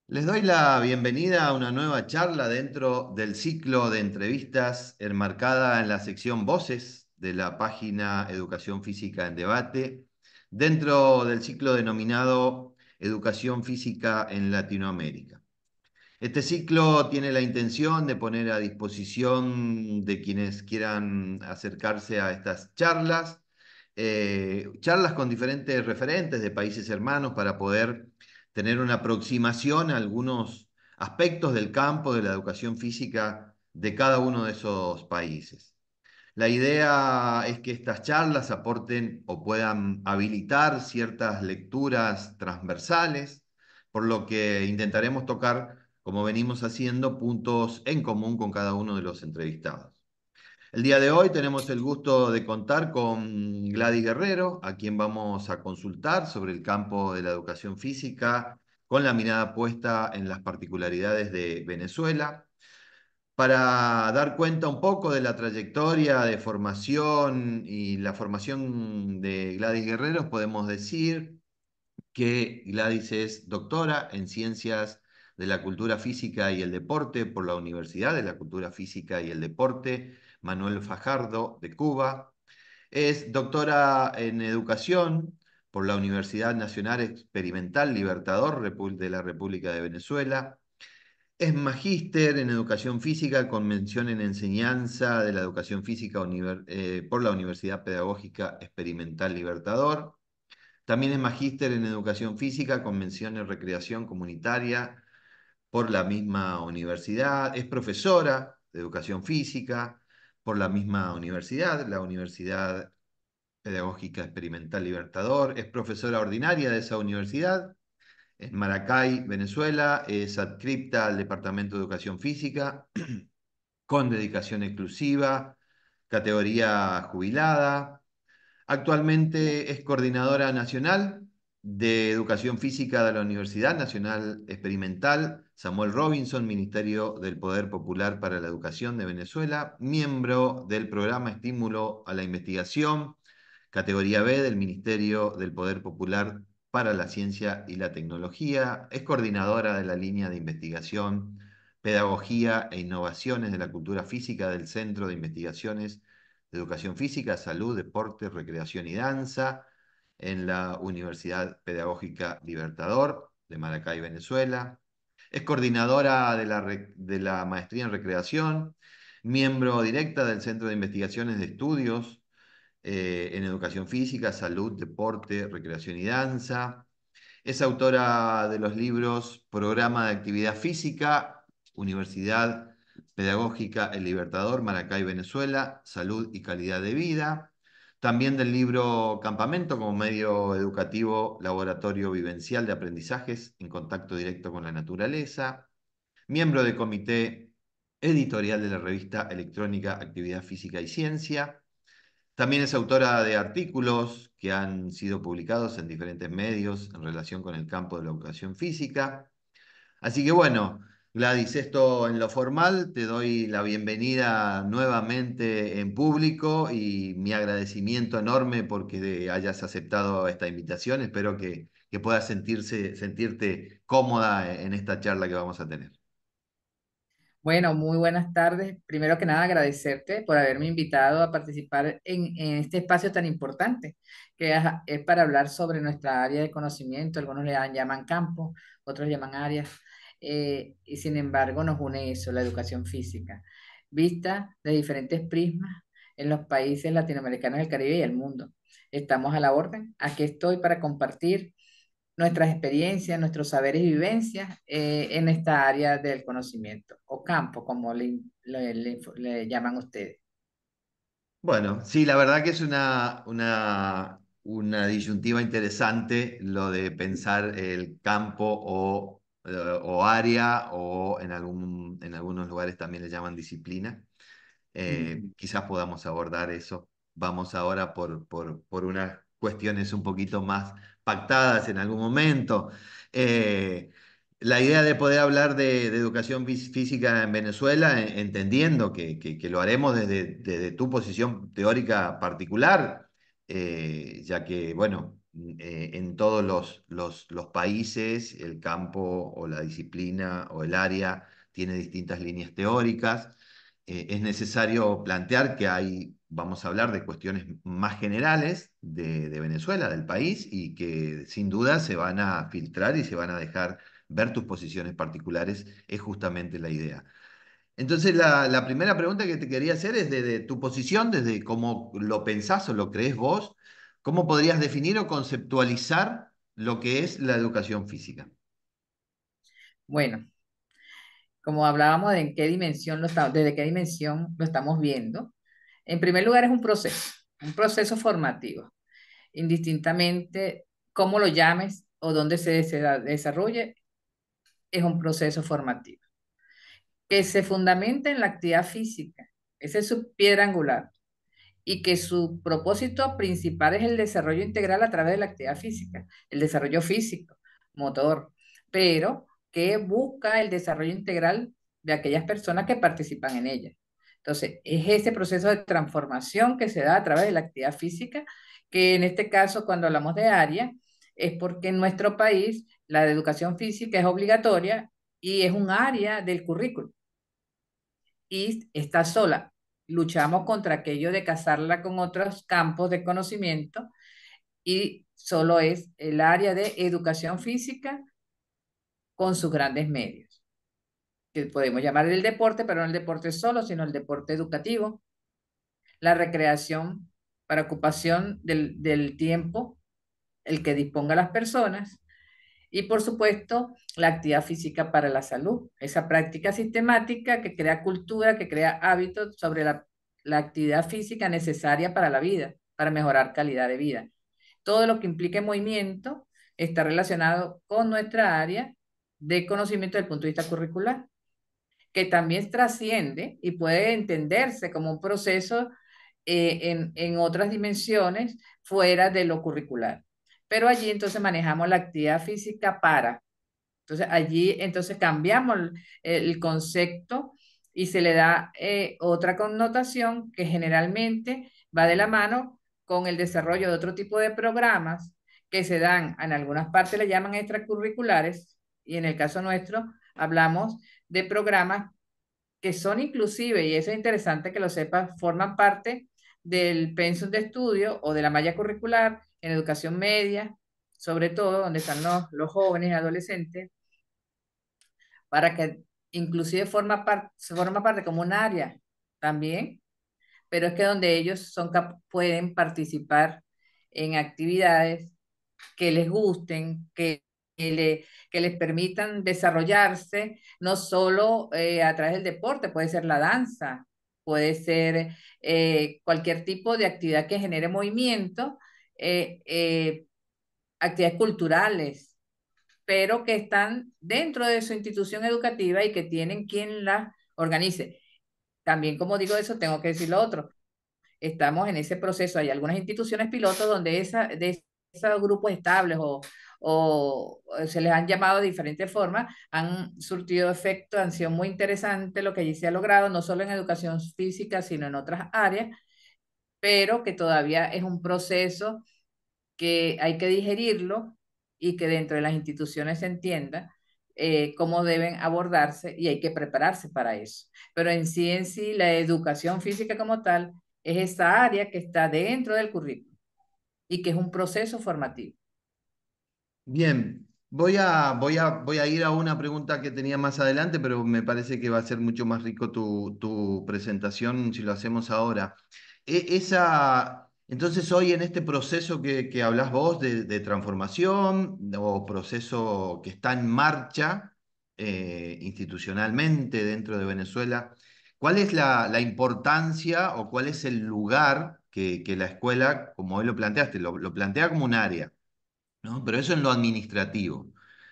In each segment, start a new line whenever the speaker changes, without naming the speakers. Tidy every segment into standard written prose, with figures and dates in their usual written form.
Les doy la bienvenida a una nueva charla dentro del ciclo de entrevistas enmarcada en la sección Voces de la página Educación Física en Debate, dentro del ciclo denominado Educación Física en Latinoamérica. Este ciclo tiene la intención de poner a disposición de quienes quieran acercarse a estas charlas, charlas con diferentes referentes de países hermanos para poder tener una aproximación a algunos aspectos del campo de la educación física de cada uno de esos países. La idea es que estas charlas aporten o puedan habilitar ciertas lecturas transversales, por lo que intentaremos tocar, como venimos haciendo, puntos en común con cada uno de los entrevistados. El día de hoy tenemos el gusto de contar con Gladys Guerrero, a quien vamos a consultar sobre el campo de la educación física, con la mirada puesta en las particularidades de Venezuela para dar cuenta un poco de la trayectoria de formación y la formación de Gladys Guerreros, podemos decir que Gladys es doctora en Ciencias de la Cultura Física y el Deporte por la Universidad de la Cultura Física y el Deporte Manuel Fajardo de Cuba. Es doctora en Educación por la Universidad Nacional Experimental Libertador de la República de Venezuela. Es magíster en educación física con mención en enseñanza de la educación física por la Universidad Pedagógica Experimental Libertador. También es magíster en educación física con mención en recreación comunitaria por la misma universidad. Es profesora de educación física por la misma universidad, la Universidad Pedagógica Experimental Libertador. Es profesora ordinaria de esa universidad en Maracay, Venezuela. Es adscripta al Departamento de Educación Física con dedicación exclusiva, categoría jubilada. Actualmente es coordinadora nacional de Educación Física de la Universidad Nacional Experimental Samuel Robinson, Ministerio del Poder Popular para la Educación de Venezuela, miembro del programa Estímulo a la Investigación, categoría B del Ministerio del Poder Popular para la Ciencia y la Tecnología, es coordinadora de la línea de investigación, pedagogía e innovaciones de la cultura física del Centro de Investigaciones de Educación Física, Salud, Deporte, Recreación y Danza en la Universidad Pedagógica Libertador de Maracay, Venezuela. Es coordinadora de la Maestría en Recreación, miembro directa del Centro de Investigaciones de Estudios en Educación Física, Salud, Deporte, Recreación y Danza. Es autora de los libros Programa de Actividad Física, Universidad Pedagógica El Libertador, Maracay, Venezuela, Salud y Calidad de Vida. También del libro Campamento como medio educativo, laboratorio vivencial de aprendizajes en contacto directo con la naturaleza. Miembro del comité editorial de la revista electrónica Actividad Física y Ciencia. También es autora de artículos que han sido publicados en diferentes medios en relación con el campo de la educación física. Así que bueno, Gladys, esto en lo formal, te doy la bienvenida nuevamente en público y mi agradecimiento enorme porque hayas aceptado esta invitación. Espero que puedas sentirte cómoda en esta charla que vamos a tener.
Bueno, muy buenas tardes. Primero que nada, agradecerte por haberme invitado a participar en este espacio tan importante, que es para hablar sobre nuestra área de conocimiento. Algunos llaman campo, otros llaman áreas, y sin embargo nos une eso, la educación física, vista de diferentes prismas en los países latinoamericanos del Caribe y el mundo. Estamos a la orden. Aquí estoy para compartir nuestras experiencias, nuestros saberes y vivencias en esta área del conocimiento o campo, como le llaman ustedes.
Bueno, sí, la verdad que es una disyuntiva interesante lo de pensar el campo o área o en algunos lugares también le llaman disciplina.
Ujú.
Quizás podamos abordar eso. Vamos ahora por unas cuestiones un poquito más pactadas en algún momento. Eh, la idea de poder hablar de educación física en Venezuela, entendiendo que lo haremos desde tu posición teórica particular, ya que, bueno, en todos los países, el campo o la disciplina o el área tiene distintas líneas teóricas. Es necesario plantear que hay, vamos a hablar de cuestiones más generales de Venezuela, del país, y que sin duda se van a filtrar y se van a dejar ver tus posiciones particulares, es justamente la idea. Entonces, la primera pregunta que te quería hacer es desde tu posición, desde cómo lo pensás o lo crees vos, ¿cómo podrías definir o conceptualizar lo que es la educación física?
Bueno, como hablábamos de en qué dimensión desde qué dimensión lo estamos viendo, en primer lugar es un proceso formativo, indistintamente cómo lo llames o dónde se desarrolle, es un proceso formativo que se fundamenta en la actividad física. Esa es su piedra angular y que su propósito principal es el desarrollo integral a través de la actividad física, el desarrollo físico, motor, pero que busca el desarrollo integral de aquellas personas que participan en ella. Entonces, es ese proceso de transformación que se da a través de la actividad física, que en este caso, cuando hablamos de área, es porque en nuestro país la educación física es obligatoria y es un área del currículo y está sola. Luchamos contra aquello de casarla con otros campos de conocimiento y solo es el área de educación física con sus grandes medios, que podemos llamar el deporte, pero no el deporte solo, sino el deporte educativo, la recreación para ocupación del tiempo, el que disponga las personas, y por supuesto, la actividad física para la salud, esa práctica sistemática que crea cultura, que crea hábitos sobre la actividad física necesaria para la vida, para mejorar calidad de vida. Todo lo que implique movimiento está relacionado con nuestra área de conocimiento desde el punto de vista curricular, que también trasciende y puede entenderse como un proceso en otras dimensiones fuera de lo curricular. Pero allí entonces manejamos la actividad física para. Entonces allí entonces cambiamos el concepto y se le da otra connotación que generalmente va de la mano con el desarrollo de otro tipo de programas que se dan, en algunas partes le llaman extracurriculares y en el caso nuestro hablamos de programas que son inclusive, y eso es interesante que lo sepas, forman parte del pensum de estudio o de la malla curricular en educación media, sobre todo donde están los jóvenes y adolescentes, para que inclusive forma parte como un área también, pero es que donde ellos pueden participar en actividades que les gusten, que les permitan desarrollarse, no solo a través del deporte, puede ser la danza, puede ser cualquier tipo de actividad que genere movimiento, eh, eh, actividades culturales, pero que están dentro de su institución educativa y que tienen quien las organice. También, como digo eso, tengo que decir lo otro. Estamos en ese proceso. Hay algunas instituciones pilotos donde de esos grupos estables o se les han llamado de diferentes formas, han surtido efecto, han sido muy interesantes lo que allí se ha logrado, no solo en educación física, sino en otras áreas, pero que todavía es un proceso que hay que digerirlo y que dentro de las instituciones se entienda cómo deben abordarse y hay que prepararse para eso. Pero en sí, la educación física como tal es esa área que está dentro del currículo y que es un proceso formativo.
Bien, voy a ir a una pregunta que tenía más adelante, pero me parece que va a ser mucho más rico tu presentación si lo hacemos ahora. Entonces, hoy en este proceso que hablás vos de transformación o proceso que está en marcha institucionalmente dentro de Venezuela, ¿cuál es la importancia o cuál es el lugar que la escuela, como hoy lo planteaste, lo plantea como un área? ¿No? Pero eso en lo administrativo.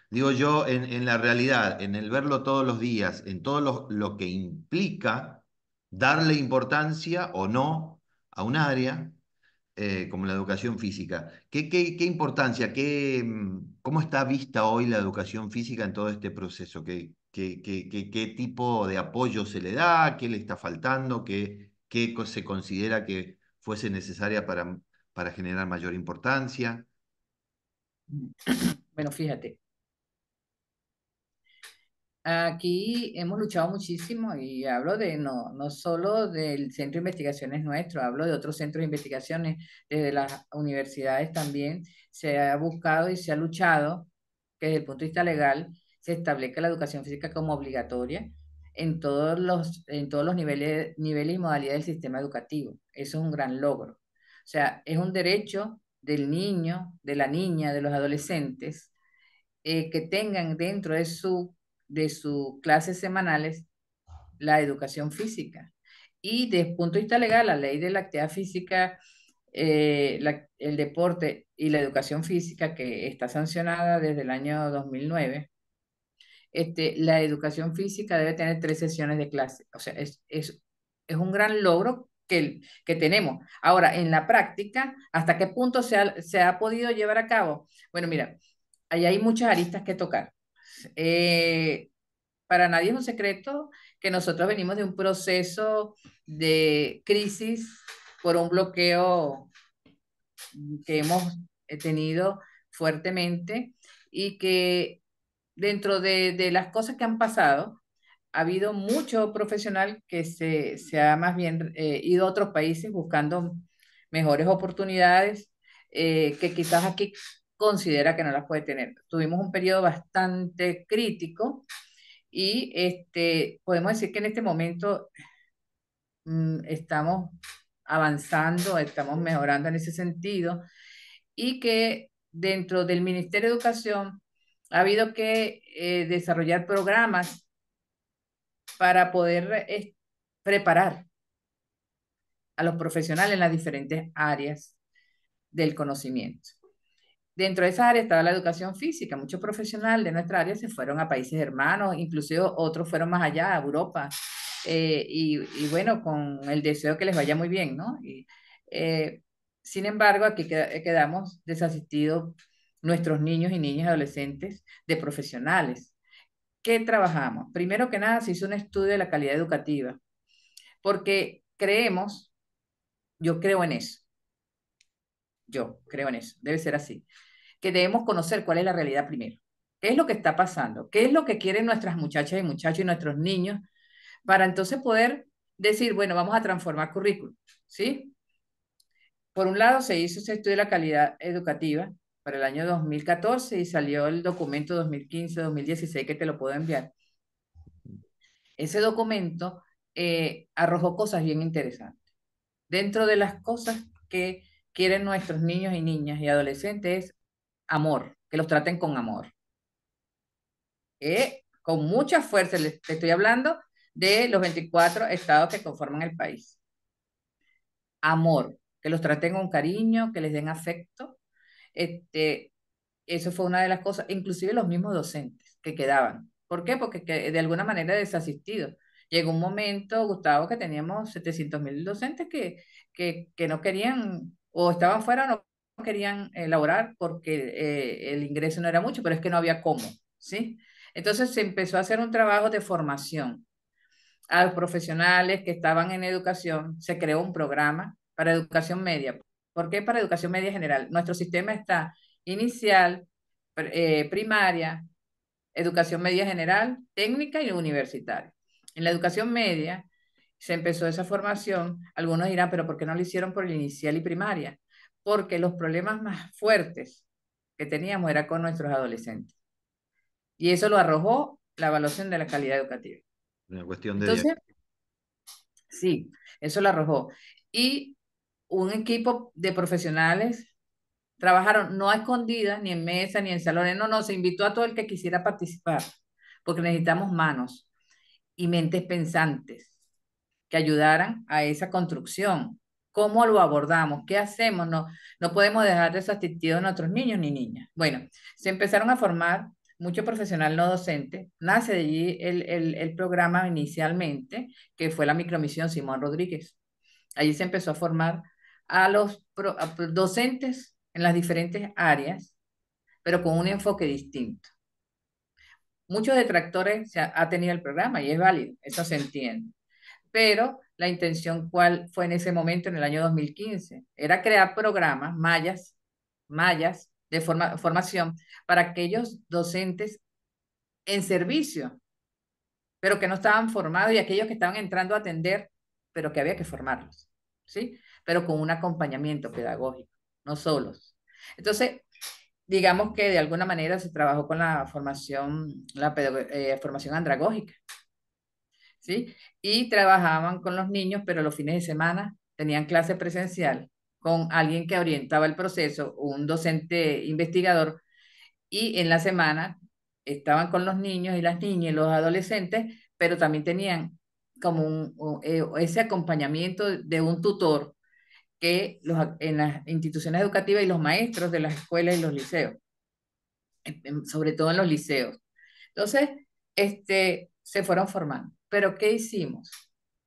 Digo yo, en la realidad, en el verlo todos los días, en todo lo que implica darle importancia o no a un área como la educación física. ¿Qué importancia, cómo está vista hoy la educación física en todo este proceso? ¿Qué tipo de apoyo se le da? ¿Qué le está faltando? Se considera que fuese necesaria para generar mayor importancia?
Bueno, fíjate, aquí hemos luchado muchísimo y hablo de no solo del centro de investigaciones nuestro, hablo de otros centros de investigaciones, desde las universidades también se ha buscado y se ha luchado que desde el punto de vista legal se establezca la educación física como obligatoria en todos los niveles y modalidades del sistema educativo. Eso es un gran logro. O sea, es un derecho del niño, de la niña, de los adolescentes que tengan dentro de sus clases semanales la educación física. Y desde el punto de vista legal, la ley de la actividad física, el deporte y la educación física, que está sancionada desde el año 2009, la educación física debe tener 3 sesiones de clase. O sea, es un gran logro que tenemos. Ahora, en la práctica, ¿hasta qué punto se ha podido llevar a cabo? Bueno, mira, ahí hay muchas aristas que tocar. Eh, para nadie es un secreto que nosotros venimos de un proceso de crisis por un bloqueo que hemos tenido fuertemente y que dentro de las cosas que han pasado, ha habido mucho profesional que se ha más bien ido a otros países buscando mejores oportunidades que quizás aquí considera que no las puede tener. Tuvimos un periodo bastante crítico y podemos decir que en este momento estamos avanzando, estamos mejorando en ese sentido y que dentro del Ministerio de Educación ha habido que desarrollar programas para poder preparar a los profesionales en las diferentes áreas del conocimiento. Dentro de esa área estaba la educación física. Muchos profesionales de nuestra área se fueron a países hermanos, inclusive otros fueron más allá, a Europa, y bueno, con el deseo que les vaya muy bien, ¿no? Eh, Sin embargo, aquí quedamos desasistidos nuestros niños y niñas adolescentes de profesionales. ¿Qué trabajamos? Primero que nada, se hizo un estudio de la calidad educativa, porque creemos, yo creo en eso, yo creo en eso, debe ser así, que debemos conocer cuál es la realidad primero. ¿Qué es lo que está pasando? ¿Qué es lo que quieren nuestras muchachas y muchachos y nuestros niños para entonces poder decir, bueno, vamos a transformar currículum, ¿sí? Por un lado, se hizo ese estudio de la calidad educativa para el año 2014 y salió el documento 2015-2016 que te lo puedo enviar. Ese documento arrojó cosas bien interesantes. Dentro de las cosas que quieren nuestros niños y niñas y adolescentes es amor, que los traten con amor. Con mucha fuerza, te estoy hablando de los 24 estados que conforman el país. Amor, que los traten con cariño, que les den afecto. Este, Eso fue una de las cosas, inclusive los mismos docentes que quedaban. ¿Por qué? Porque de alguna manera desasistidos. Llegó un momento, Gustavo, que teníamos 700.000 docentes que no querían o estaban fuera o no querían elaborar porque el ingreso no era mucho, pero es que no había cómo, ¿sí? Entonces se empezó a hacer un trabajo de formación a los profesionales que estaban en educación, se creó un programa para educación media. ¿Por qué para educación media general? Nuestro sistema está inicial, primaria, educación media general, técnica y universitaria. En la educación media se empezó esa formación. Algunos dirán, pero ¿por qué no lo hicieron por el inicial y primaria? Porque los problemas más fuertes que teníamos era con nuestros adolescentes. Y eso lo arrojó la evaluación de la calidad educativa.
Una cuestión de
Entonces, sí, eso lo arrojó. Y un equipo de profesionales trabajaron no a escondidas, ni en mesa, ni en salones, no, no, se invitó a todo el que quisiera participar, porque necesitamos manos y mentes pensantes que ayudaran a esa construcción. ¿Cómo lo abordamos? ¿Qué hacemos? No, no podemos dejar desasistidos a nuestros niños ni niñas. Bueno, se empezaron a formar mucho profesional no docente. Nace de allí el programa inicialmente, que fue la micromisión Simón Rodríguez. Allí se empezó a formar a los docentes en las diferentes áreas, pero con un enfoque distinto. Muchos detractores ha tenido el programa y es válido, eso se entiende. Pero la intención, ¿cuál fue en ese momento, en el año 2015? Era crear programas, mallas de formación para aquellos docentes en servicio, pero que no estaban formados y aquellos que estaban entrando a atender, pero que había que formarlos, ¿sí? Pero con un acompañamiento pedagógico, no solos. Entonces, digamos que de alguna manera se trabajó con la formación, formación andragógica, ¿sí? Y trabajaban con los niños, pero los fines de semana tenían clase presencial con alguien que orientaba el proceso, un docente investigador, y en la semana estaban con los niños y las niñas y los adolescentes, pero también tenían como ese acompañamiento de un tutor que en las instituciones educativas y los maestros de las escuelas y los liceos, sobre todo en los liceos. Entonces, se fueron formando. Pero ¿qué hicimos?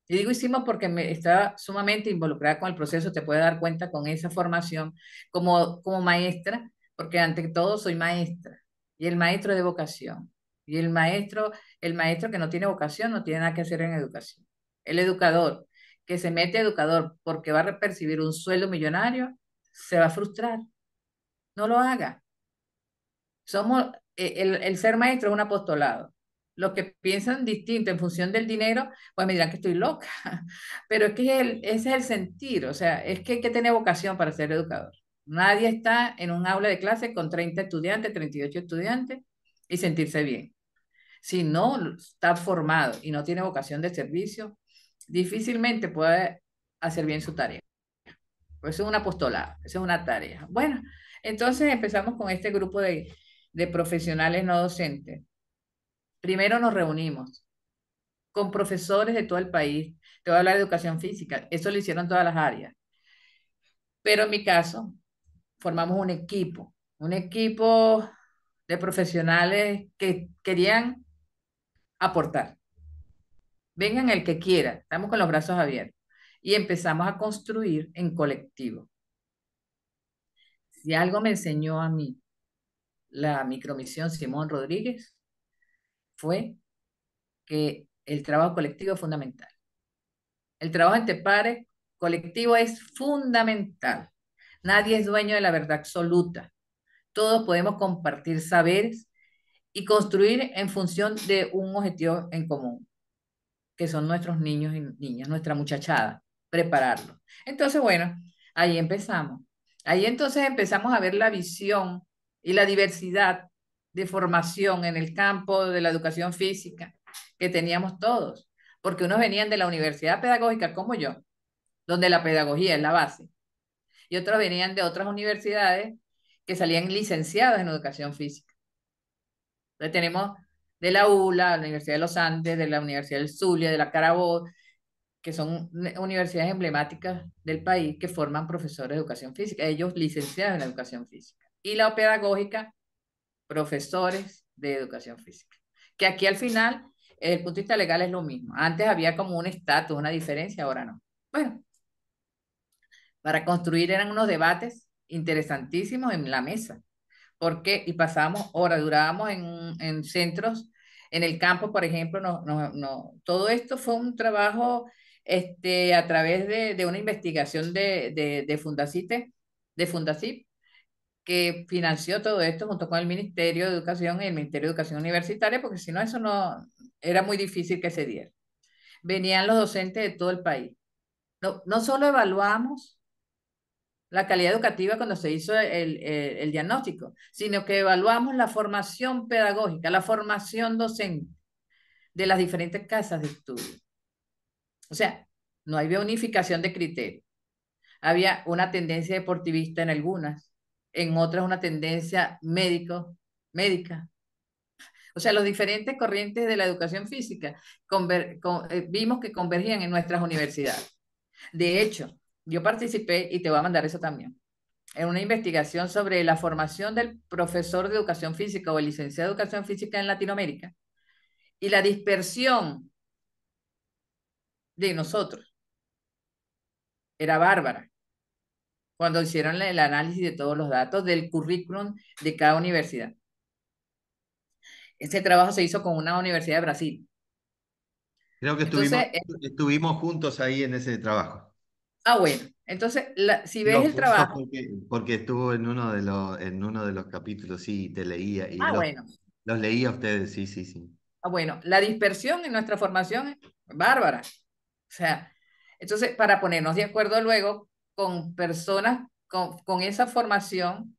Y digo hicimos porque me estaba sumamente involucrada con el proceso, te puedes dar cuenta con esa formación como maestra, porque ante todo soy maestra, y el maestro de vocación, y el maestro que no tiene vocación no tiene nada que hacer en educación. El educador que se mete educador porque va a percibir un sueldo millonario, se va a frustrar, no lo haga. Somos, el ser maestro es un apostolado. Los que piensan distinto en función del dinero, pues me dirán que estoy loca. Pero es que ese es el sentir, o sea, es que hay que tener vocación para ser educador. Nadie está en un aula de clase con 30 estudiantes, 38 estudiantes y sentirse bien. Si no está formado y no tiene vocación de servicio, difícilmente puede hacer bien su tarea. Pues eso es un apostolado, eso es una tarea. Bueno, entonces empezamos con este grupo de profesionales no docentes. Primero nos reunimos con profesores de todo el país. Te voy a hablar de educación física. Eso lo hicieron todas las áreas. Pero en mi caso, formamos un equipo de profesionales que querían aportar. Vengan el que quiera, estamos con los brazos abiertos. Y empezamos a construir en colectivo. Si algo me enseñó a mí la micromisión Simón Rodríguez, fue que el trabajo colectivo es fundamental. El trabajo entre pares colectivo es fundamental. Nadie es dueño de la verdad absoluta. Todos podemos compartir saberes y construir en función de un objetivo en común, que son nuestros niños y niñas, nuestra muchachada, prepararlos. Entonces, bueno, ahí empezamos. Ahí entonces empezamos a ver la visión y la diversidad de formación en el campo de la educación física que teníamos todos, porque unos venían de la universidad pedagógica como yo, donde la pedagogía es la base, y otros venían de otras universidades que salían licenciados en educación física. Entonces tenemos de la ULA, la Universidad de los Andes, de la Universidad del Zulia, de la Carabobo, que son universidades emblemáticas del país que forman profesores de educación física, ellos licenciados en educación física. Y la pedagógica, profesores de educación física. Que aquí al final, desde el punto de vista legal es lo mismo. Antes había como un estatus, una diferencia, ahora no. Bueno, para construir eran unos debates interesantísimos en la mesa, porque y pasábamos horas, durábamos en centros, en el campo, por ejemplo, todo esto fue un trabajo a través de una investigación de Fundacite, de Fundacip, que financió todo esto junto con el Ministerio de Educación y el Ministerio de Educación Universitaria, porque si no, eso no era muy difícil que se diera. Venían los docentes de todo el país. No, no solo evaluamos la calidad educativa cuando se hizo el diagnóstico, sino que evaluamos la formación pedagógica, la formación docente de las diferentes casas de estudio. O sea, no había unificación de criterios. Había una tendencia deportivista en algunas, en otras una tendencia médica. O sea, los diferentes corrientes de la educación física vimos que convergían en nuestras universidades. De hecho, yo participé, y te voy a mandar eso también, en una investigación sobre la formación del profesor de educación física o el licenciado de educación física en Latinoamérica y la dispersión de nosotros. Era bárbara cuando hicieron el análisis de todos los datos del currículum de cada universidad. Este trabajo se hizo con una universidad de Brasil.
Creo que
Entonces,
estuvimos juntos ahí en ese trabajo.
Bueno, entonces, si ves
Digo
el
puntos
trabajo,
porque estuvo en uno de los capítulos, sí, y te leía, y
bueno,
los leía a ustedes, sí, sí, sí.
bueno, la dispersión en nuestra formación es bárbara. O sea, entonces, para ponernos de acuerdo luego con personas con esa formación,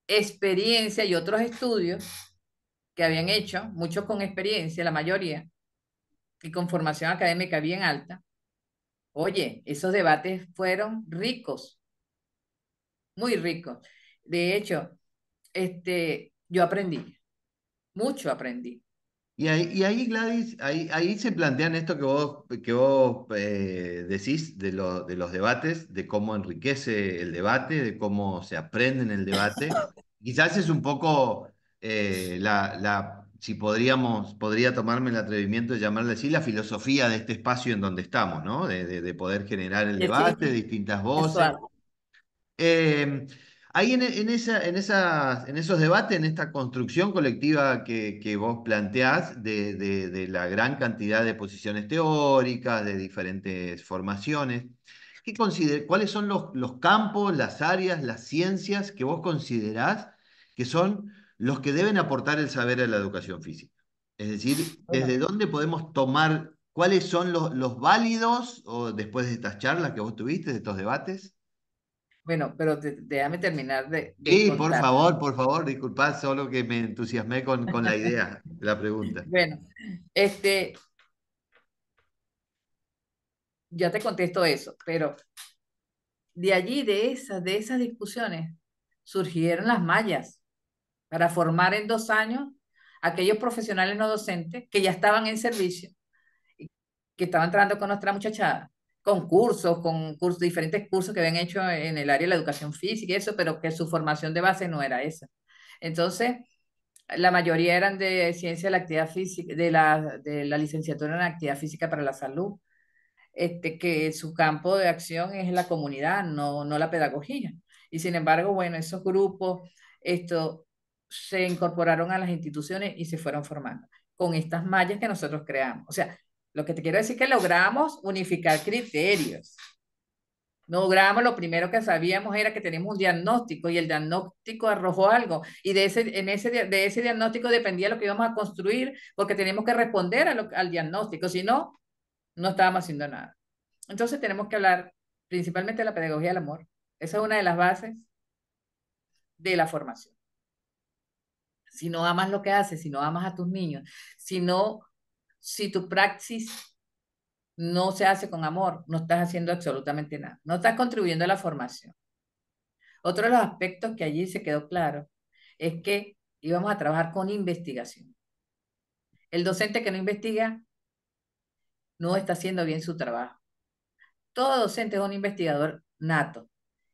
experiencia y otros estudios que habían hecho, muchos con experiencia, la mayoría, y con formación académica bien alta, oye, esos debates fueron ricos, muy ricos. De hecho, yo aprendí, mucho aprendí.
Y ahí, Gladys, ahí se plantean esto que vos decís de los debates, de cómo enriquece el debate, de cómo se aprende en el debate. Quizás es un poco si podría tomarme el atrevimiento de llamarle así, la filosofía de este espacio en donde estamos, ¿no? De poder generar el debate,
Sí,
distintas
eso
voces. Eh, ahí en esos debates, en esta construcción colectiva que vos planteás de la gran cantidad de posiciones teóricas, de diferentes formaciones, ¿cuáles son los campos, las áreas, las ciencias que vos considerás que son los que deben aportar el saber a la educación física? Es decir, ¿desde
bueno,
dónde podemos tomar, cuáles son los válidos o después de estas charlas que vos tuviste, de estos debates?
bueno, pero déjame terminar de
Sí,
contar.
por favor, disculpad, solo que me entusiasmé con la idea de la pregunta.
Bueno, este, ya te contesto eso, pero de allí, de esas discusiones, surgieron las mallas para formar en 2 años aquellos profesionales no docentes que ya estaban en servicio, y que estaban entrando con nuestra muchachada, con cursos, diferentes cursos que habían hecho en el área de la educación física y eso, pero que su formación de base no era esa. Entonces, la mayoría eran de ciencia de la actividad física, de la licenciatura en actividad física para la salud, que su campo de acción es la comunidad, no la pedagogía. Y sin embargo, bueno, esos grupos se incorporaron a las instituciones y se fueron formando con estas mallas que nosotros creamos. O sea, lo que te quiero decir es que logramos unificar criterios. Logramos, lo primero que sabíamos era que teníamos un diagnóstico y el diagnóstico arrojó algo. Y de ese diagnóstico dependía lo que íbamos a construir, porque teníamos que responder al diagnóstico. Si no, no estábamos haciendo nada. Entonces tenemos que hablar principalmente de la pedagogía del amor. Esa es una de las bases de la formación. Si no amas lo que haces, si no amas a tus niños, si no, si tu praxis no se hace con amor, no estás haciendo absolutamente nada. No estás contribuyendo a la formación. Otro de los aspectos que allí se quedó claro es que íbamos a trabajar con investigación. El docente que no investiga no está haciendo bien su trabajo. Todo docente es un investigador nato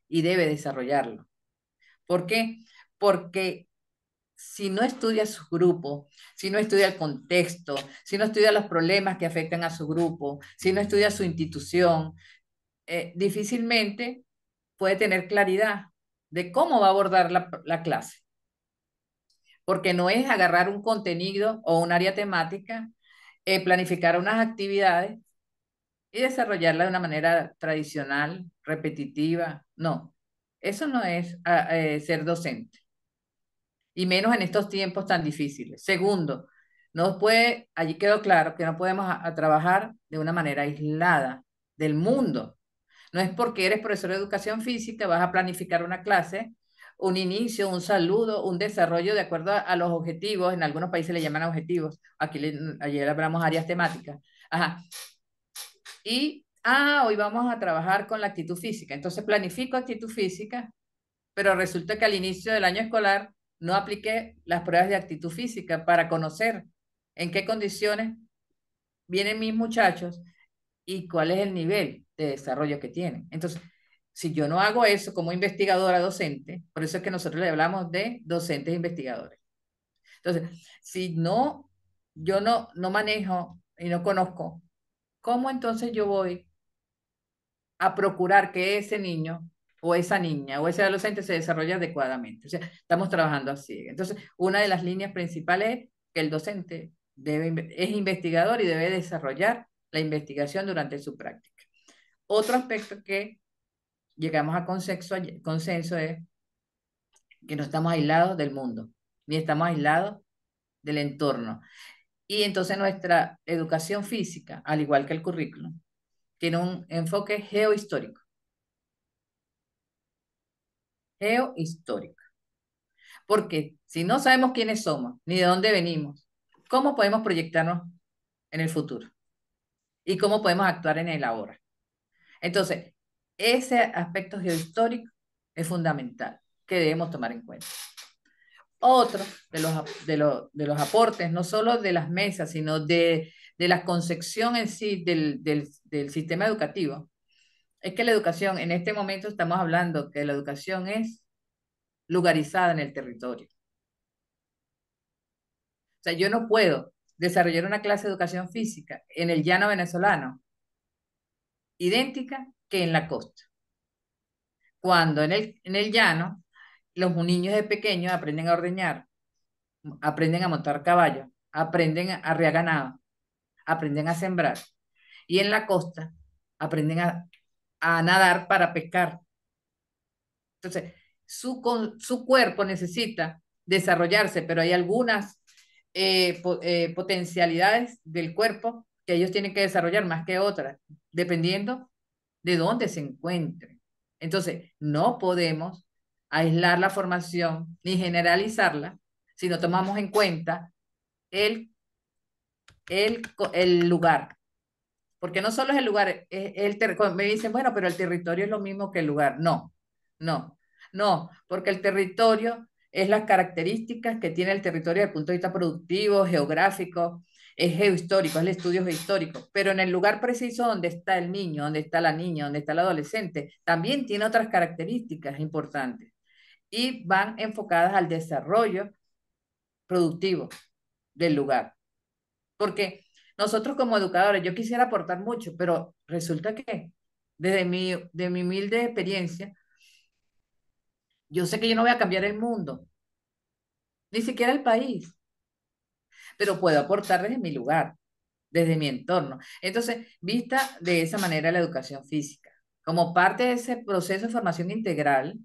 y debe desarrollarlo. ¿Por qué? Porque si no estudia su grupo, si no estudia el contexto, si no estudia los problemas que afectan a su grupo, si no estudia su institución, difícilmente puede tener claridad de cómo va a abordar la clase. Porque no es agarrar un contenido o un área temática, planificar unas actividades y desarrollarla de una manera tradicional, repetitiva. No, eso no es ser docente. Y menos en estos tiempos tan difíciles. Segundo, allí quedó claro que no podemos a trabajar de una manera aislada del mundo. No es porque eres profesor de educación física, vas a planificar una clase, un inicio, un saludo, un desarrollo de acuerdo a los objetivos. En algunos países le llaman objetivos, ayer hablamos áreas temáticas. Ajá. Hoy vamos a trabajar con la actitud física. Entonces planifico actitud física, pero resulta que al inicio del año escolar no apliqué las pruebas de actitud física para conocer en qué condiciones vienen mis muchachos y cuál es el nivel de desarrollo que tienen. Entonces, si yo no hago eso como investigadora docente, por eso es que nosotros le hablamos de docentes investigadores. Entonces, si no, yo no manejo y no conozco, ¿cómo entonces yo voy a procurar que ese niño o esa niña o ese adolescente se desarrolle adecuadamente? O sea, estamos trabajando así. Entonces, una de las líneas principales es que el docente es investigador y debe desarrollar la investigación durante su práctica. Otro aspecto que llegamos a consenso es que no estamos aislados del mundo, ni estamos aislados del entorno. Y entonces nuestra educación física, al igual que el currículum, tiene un enfoque geohistórico. Geohistórico. Porque si no sabemos quiénes somos, ni de dónde venimos, ¿cómo podemos proyectarnos en el futuro? ¿Y cómo podemos actuar en el ahora? Entonces, ese aspecto geohistórico es fundamental que debemos tomar en cuenta. Otro de los aportes, no solo de las mesas, sino de la concepción en sí del sistema educativo, es que la educación, en este momento estamos hablando que la educación es lugarizada en el territorio. O sea, yo no puedo desarrollar una clase de educación física en el llano venezolano idéntica que en la costa. Cuando en el llano los niños de pequeños aprenden a ordeñar, aprenden a montar caballo, aprenden a arriar ganado, aprenden a sembrar. Y en la costa aprenden a nadar para pescar. Entonces, su cuerpo necesita desarrollarse, pero hay algunas potencialidades del cuerpo que ellos tienen que desarrollar más que otras, dependiendo de dónde se encuentren. Entonces, no podemos aislar la formación ni generalizarla si no tomamos en cuenta el, el lugar. Porque no solo es el lugar, me dicen, bueno, pero el territorio es lo mismo que el lugar. No, no, no, porque el territorio es las características que tiene el territorio desde el punto de vista productivo, geográfico, es geohistórico, es el estudio geohistórico. Pero en el lugar preciso donde está el niño, donde está la niña, donde está el adolescente, también tiene otras características importantes y van enfocadas al desarrollo productivo del lugar. Porque nosotros como educadores, yo quisiera aportar mucho, pero resulta que de mi humilde experiencia, yo sé que yo no voy a cambiar el mundo, ni siquiera el país, pero puedo aportar desde mi lugar, desde mi entorno. Entonces, vista de esa manera la educación física, como parte de ese proceso de formación integral,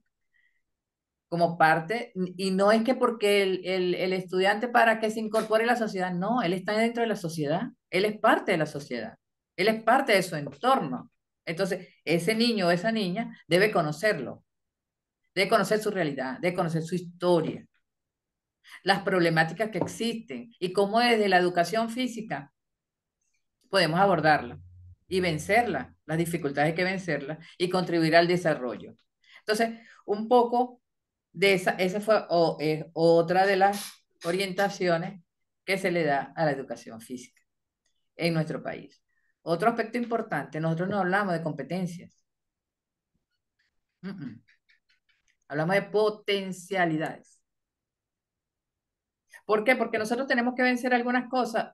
como parte, y no es que porque el estudiante para que se incorpore a la sociedad, no, él está dentro de la sociedad, él es parte de la sociedad, él es parte de su entorno. Entonces, ese niño o esa niña debe conocerlo, debe conocer su realidad, debe conocer su historia, las problemáticas que existen y cómo desde la educación física podemos abordarla y vencerla, las dificultades hay que vencerlas y contribuir al desarrollo. Entonces, un poco esa fue otra de las orientaciones que se le da a la educación física en nuestro país. Otro aspecto importante, nosotros no hablamos de competencias, mm, mm. Hablamos de potencialidades. ¿Por qué? Porque nosotros tenemos que vencer algunas cosas,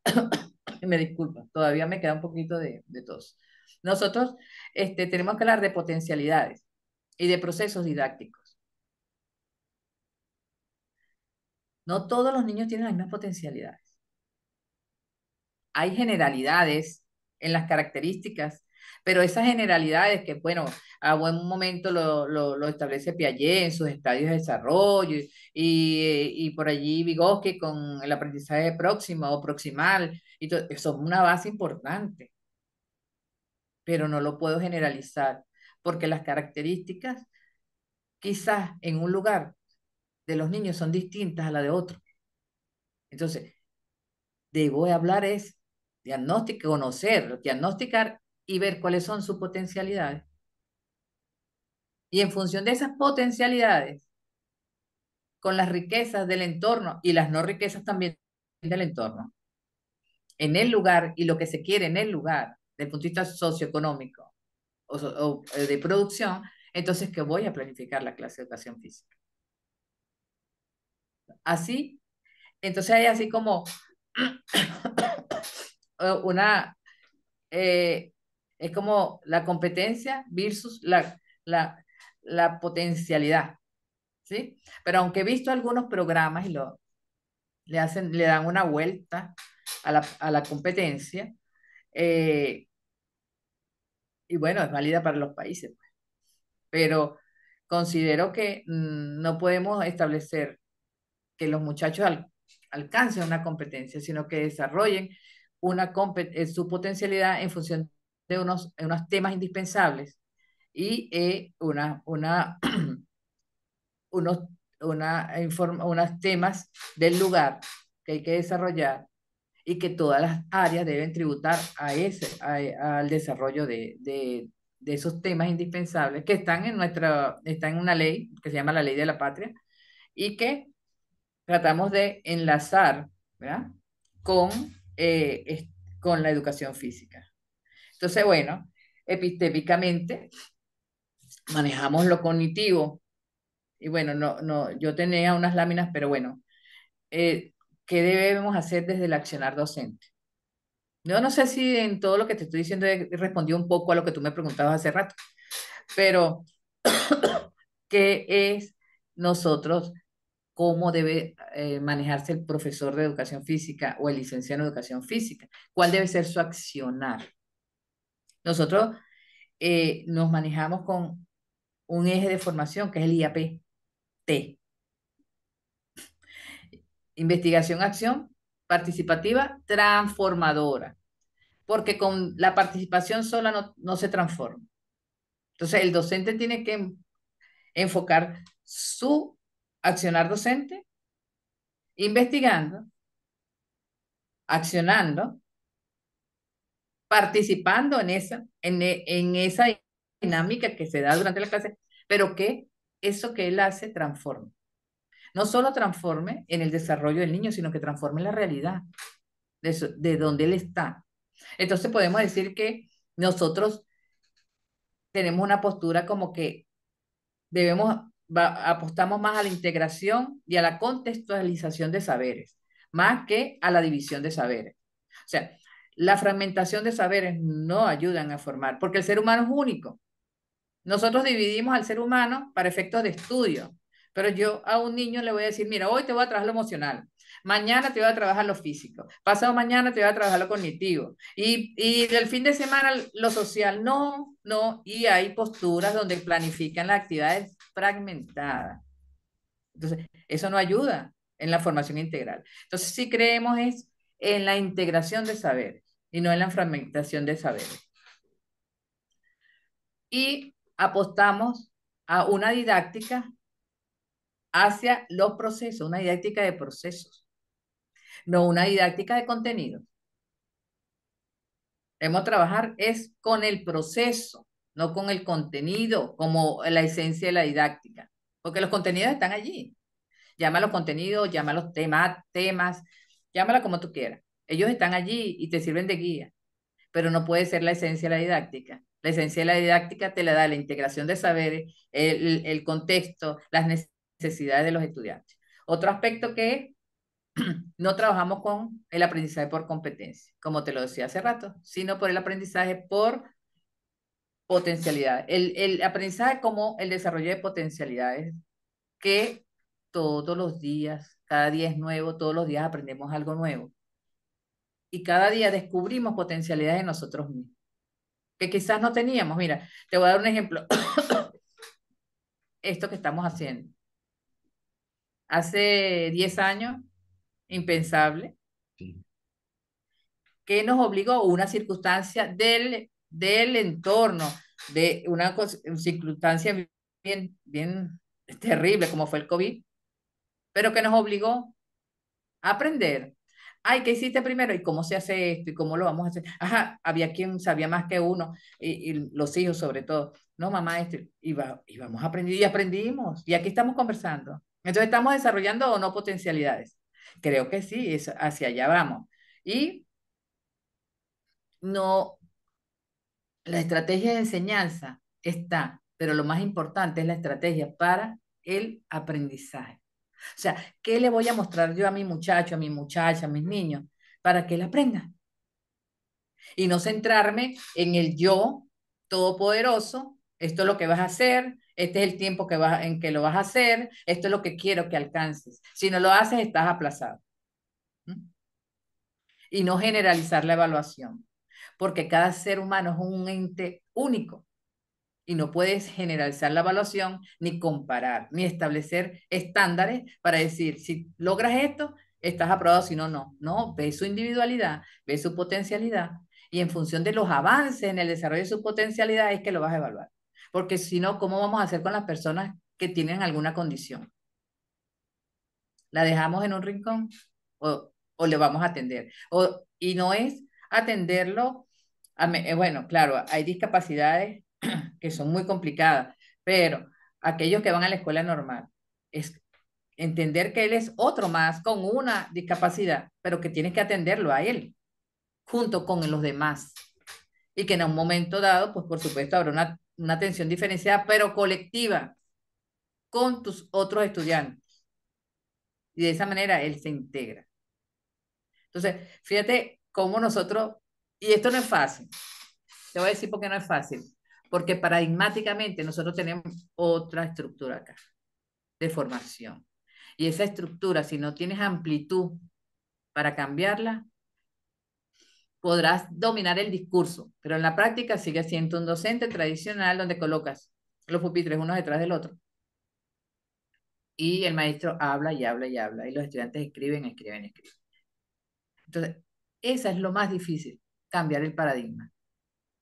y me disculpa, todavía me queda un poquito de tos. Nosotros tenemos que hablar de potencialidades y de procesos didácticos. No todos los niños tienen las mismas potencialidades. Hay generalidades en las características, pero esas generalidades que, bueno, a buen momento lo establece Piaget en sus estadios de desarrollo y por allí Vygotsky con el aprendizaje próximo o proximal, son una base importante, pero no lo puedo generalizar porque las características quizás en un lugar de los niños son distintas a la de otro. Entonces, debo hablar es diagnóstico, conocer, diagnosticar y ver cuáles son sus potencialidades. Y en función de esas potencialidades, con las riquezas del entorno y las no riquezas también del entorno, en el lugar y lo que se quiere en el lugar, desde el punto de vista socioeconómico o de producción, entonces que voy a planificar la clase de educación física. Así, entonces hay así como una, eh, es como la competencia versus la potencialidad, ¿sí? Pero aunque he visto algunos programas y le dan una vuelta a la competencia, eh, y bueno, es válida para los países, pues. pero considero que no podemos establecer que los muchachos alcancen una competencia, sino que desarrollen su potencialidad en función de unos temas indispensables y unos, unos temas del lugar que hay que desarrollar y que todas las áreas deben tributar al desarrollo de esos temas indispensables que están en una ley que se llama la Ley de la Patria y que tratamos de enlazar, ¿verdad? con, eh, es- con la educación física. Entonces, bueno, epistémicamente manejamos lo cognitivo y bueno, yo tenía unas láminas, pero bueno, eh, ¿qué debemos hacer desde el accionar docente? Yo no sé si en todo lo que te estoy diciendo he respondido un poco a lo que tú me preguntabas hace rato, pero ¿qué es nosotros, cómo debe manejarse el profesor de educación física o el licenciado en educación física? ¿Cuál debe ser su accionar? Nosotros nos manejamos con un eje de formación que es el IAP-T, investigación, acción participativa transformadora, porque con la participación sola no se transforma. Entonces, el docente tiene que enfocar su accionar docente investigando, accionando, participando en esa dinámica que se da durante la clase, pero que eso que él hace transforme. No solo transforme en el desarrollo del niño, sino que transforme la realidad de donde él está. Entonces podemos decir que nosotros tenemos una postura como que apostamos más a la integración y a la contextualización de saberes, más que a la división de saberes. O sea, la fragmentación de saberes no ayudan a formar, porque el ser humano es único. Nosotros dividimos al ser humano para efectos de estudio, pero yo a un niño le voy a decir, mira, hoy te voy a trabajar lo emocional, mañana te voy a trabajar lo físico, pasado mañana te voy a trabajar lo cognitivo y el fin de semana lo social. No, no, y hay posturas donde planifican las actividades fragmentadas. Entonces, eso no ayuda en la formación integral. Entonces, sí creemos es en la integración de saberes y no en la fragmentación de saberes. Y apostamos a una didáctica hacia los procesos, una didáctica de procesos, no una didáctica de contenido. Debemos trabajar es con el proceso, no con el contenido, como la esencia de la didáctica, porque los contenidos están allí. Llámalo contenido, llámalo temas, llámalo como tú quieras. Ellos están allí y te sirven de guía, pero no puede ser la esencia de la didáctica. La esencia de la didáctica te la da la integración de saberes, el contexto, las necesidades de los estudiantes. Otro aspecto que no trabajamos con el aprendizaje por competencia, como te lo decía hace rato, sino por el aprendizaje por potencialidad. El aprendizaje como el desarrollo de potencialidades que todos los días, cada día es nuevo, todos los días aprendemos algo nuevo y cada día descubrimos potencialidades en nosotros mismos que quizás no teníamos. Mira, te voy a dar un ejemplo. Esto que estamos haciendo. Hace 10 años, impensable,
Sí.
que nos obligó una circunstancia del entorno, de una circunstancia bien terrible como fue el COVID, pero que nos obligó a aprender. Ay, ¿qué hiciste primero? ¿Y cómo se hace esto? ¿Y cómo lo vamos a hacer? Ajá, había quien sabía más que uno, y los hijos sobre todo. No, mamá, esto, y vamos a aprender, y aprendimos, y aquí estamos conversando. Entonces, ¿estamos desarrollando o no potencialidades? Creo que sí, hacia allá vamos. Y no, la estrategia de enseñanza está, pero lo más importante es la estrategia para el aprendizaje. O sea, ¿qué le voy a mostrar yo a mi muchacho, a mi muchacha, a mis niños, para que él aprenda? Y no centrarme en el yo todopoderoso, esto es lo que vas a hacer, este es el tiempo en que lo vas a hacer, esto es lo que quiero que alcances. Si no lo haces, estás aplazado. ¿Mm? Y no generalizar la evaluación, porque cada ser humano es un ente único Y no puedes generalizar la evaluación, ni comparar, ni establecer estándares para decir, si logras esto, estás aprobado, si no, no. No, ve su individualidad, ve su potencialidad, y en función de los avances en el desarrollo de su potencialidad es que lo vas a evaluar. Porque si no, ¿cómo vamos a hacer con las personas que tienen alguna condición? ¿La dejamos en un rincón o le vamos a atender? Y no es atenderlo, bueno, claro, hay discapacidades que son muy complicadas, pero aquellos que van a la escuela normal, es entender que él es otro más con una discapacidad, pero que tienes que atenderlo a él, junto con los demás. Y que en un momento dado, pues por supuesto habrá una atención diferenciada, pero colectiva, con tus otros estudiantes. Y de esa manera él se integra. Entonces, fíjate cómo nosotros, y esto no es fácil, te voy a decir por qué no es fácil, porque paradigmáticamente nosotros tenemos otra estructura acá de formación. Y esa estructura, si no tienes amplitud para cambiarla, podrás dominar el discurso, pero en la práctica sigue siendo un docente tradicional donde colocas los pupitres unos detrás del otro y el maestro habla y habla y habla y los estudiantes escriben, escriben, escriben. Entonces, esa es lo más difícil, cambiar el paradigma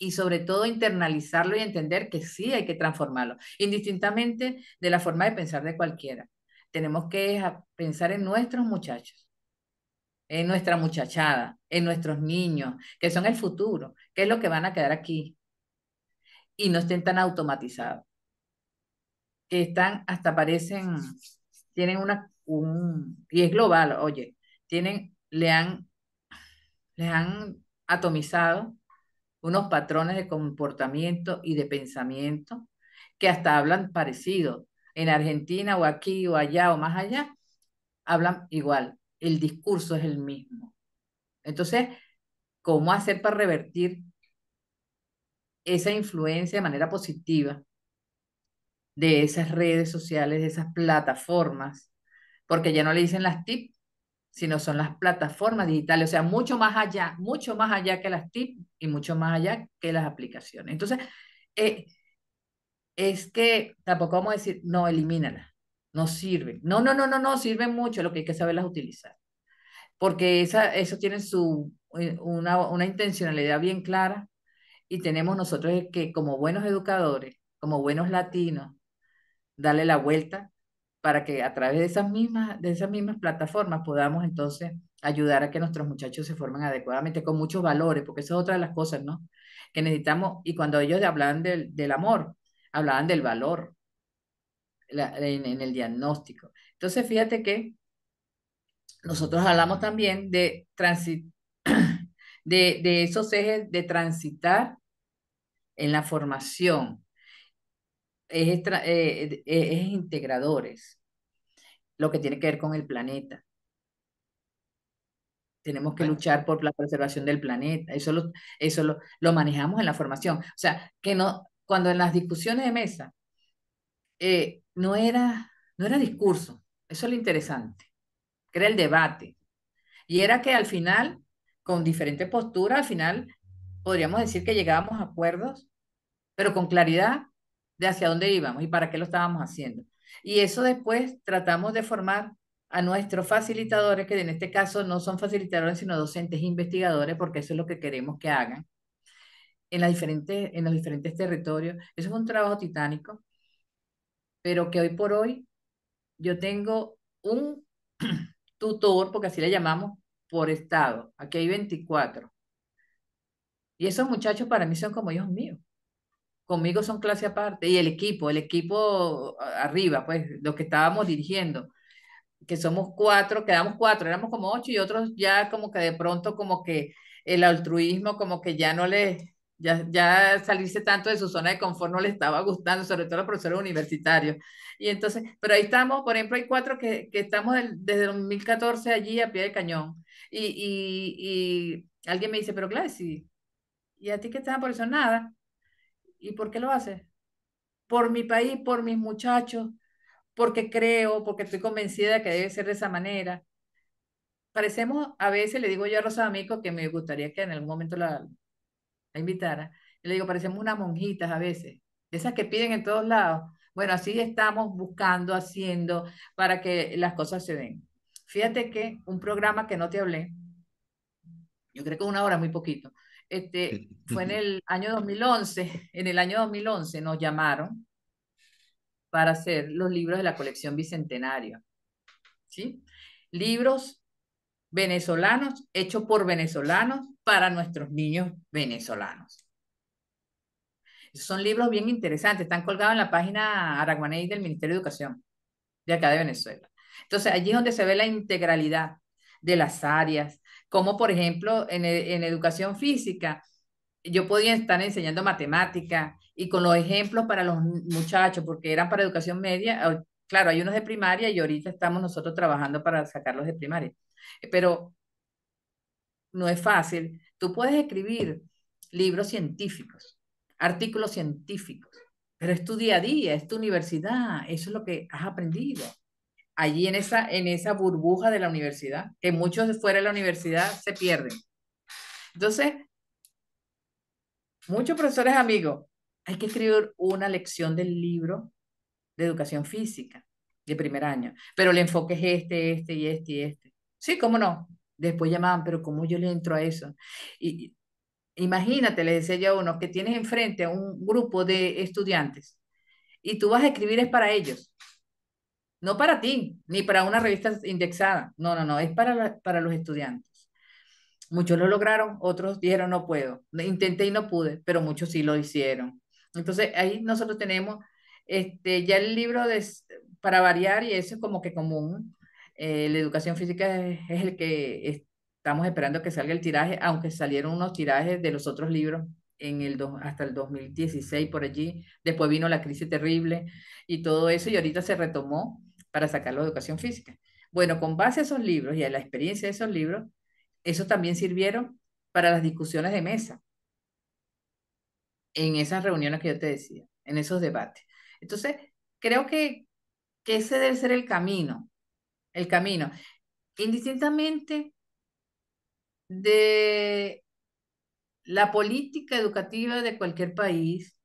y sobre todo internalizarlo y entender que sí hay que transformarlo, indistintamente de la forma de pensar de cualquiera. Tenemos que pensar en nuestros muchachos, en nuestra muchachada, en nuestros niños, que son el futuro, que es lo que van a quedar aquí y no estén tan automatizados, que están, hasta parecen, tienen y es global, oye, tienen, les han atomizado unos patrones de comportamiento y de pensamiento que hasta hablan parecido. En Argentina o aquí o allá o más allá, hablan igual. El discurso es el mismo. Entonces, ¿cómo hacer para revertir esa influencia de manera positiva de esas redes sociales, de esas plataformas? Porque ya no le dicen las TIC, sino son las plataformas digitales, o sea, mucho más allá que las TIC y mucho más allá que las aplicaciones. Entonces, eh, es que tampoco vamos a decir, no, elimínala, no sirve. No, no, no, no, no, sirven mucho, lo que hay que saberlas utilizar. Porque eso tiene una intencionalidad bien clara y tenemos nosotros que, como buenos educadores, como buenos latinos, darle la vuelta para que a través de esas mismas plataformas podamos entonces ayudar a que nuestros muchachos se formen adecuadamente, con muchos valores, porque eso es otra de las cosas, ¿no? Que necesitamos, y cuando ellos hablaban del amor, hablaban del valor en el diagnóstico. Entonces, fíjate que nosotros hablamos también de esos ejes de transitar en la formación, ejes integradores, lo que tiene que ver con el planeta. Tenemos que
Bueno,
luchar por la preservación del planeta. Lo manejamos en la formación. O sea, que no, cuando en las discusiones de mesa no era discurso, eso es lo interesante, que era el debate. Y era que al final, con diferentes posturas, al final podríamos decir que llegábamos a acuerdos, pero con claridad de hacia dónde íbamos y para qué lo estábamos haciendo. Y eso después tratamos de formar a nuestros facilitadores, que en este caso no son facilitadores, sino docentes investigadores, porque eso es lo que queremos que hagan en los diferentes territorios. Eso es un trabajo titánico, pero que hoy por hoy yo tengo un tutor, porque así le llamamos, por estado. Aquí hay 24. Y esos muchachos para mí son como hijos míos. Conmigo son clase aparte. Y el equipo arriba, pues, los que estábamos dirigiendo, que somos cuatro, quedamos cuatro, éramos como ocho y otros ya como que de pronto como que el altruismo como que ya no les, ya salirse tanto de su zona de confort no les estaba gustando, sobre todo a los profesores universitarios. Y entonces, pero ahí estamos, por ejemplo, hay cuatro que estamos desde 2014 allí a pie de cañón. Y alguien me dice, pero claro, sí, ¿y a ti qué te da por eso? Nada. ¿Y por qué lo haces? Por mi país, por mis muchachos, porque creo, porque estoy convencida de que debe ser de esa manera. Parecemos, a veces le digo yo a Rosa Amico que me gustaría que en algún momento la invitara, y le digo, parecemos unas monjitas a veces, de esas que piden en todos lados. Bueno, así estamos buscando, haciendo para que las cosas se den. Fíjate que un programa que no te hablé, yo creo que una hora, muy poquito, fue en el año 2011. En el año 2011 nos llamaron para hacer los libros de la colección Bicentenario, ¿sí? Libros venezolanos hechos por venezolanos para nuestros niños venezolanos. Son libros bien interesantes, están colgados en la página Araguaney del Ministerio de Educación de acá de Venezuela. Entonces, allí es donde se ve la integralidad de las áreas, como por ejemplo en educación física, yo podía estar enseñando matemática y con los ejemplos para los muchachos, porque eran para educación media, claro, hay unos de primaria y ahorita estamos nosotros trabajando para sacarlos de primaria, pero no es fácil. Tú puedes escribir libros científicos, artículos científicos, pero es tu día a día, es tu universidad, eso es lo que has aprendido allí en esa burbuja de la universidad, que muchos fuera de la universidad se pierden. Entonces, muchos profesores amigos, hay que escribir una lección del libro de educación física de primer año, pero el enfoque es este y este y este. Sí, cómo no. Después llamaban, pero ¿cómo yo le entro a eso? Y imagínate, le decía yo a uno, que tienes enfrente a un grupo de estudiantes y tú vas a escribir es para ellos, no para ti, ni para una revista indexada. No, no, no, es para los estudiantes. Muchos lo lograron, otros dijeron no puedo. Intenté y no pude, pero muchos sí lo hicieron. Entonces ahí nosotros tenemos ya el libro para variar y eso es como que común. La educación física es el que estamos esperando que salga el tiraje, aunque salieron unos tirajes de los otros libros hasta el 2016 por allí. Después vino la crisis terrible y todo eso y ahorita se retomó para sacar la educación física. Bueno, con base a esos libros y a la experiencia de esos libros, eso también sirvieron para las discusiones de mesa, en esas reuniones que yo te decía, en esos debates. Entonces, creo que ese debe ser el camino, indistintamente de la política educativa de cualquier país.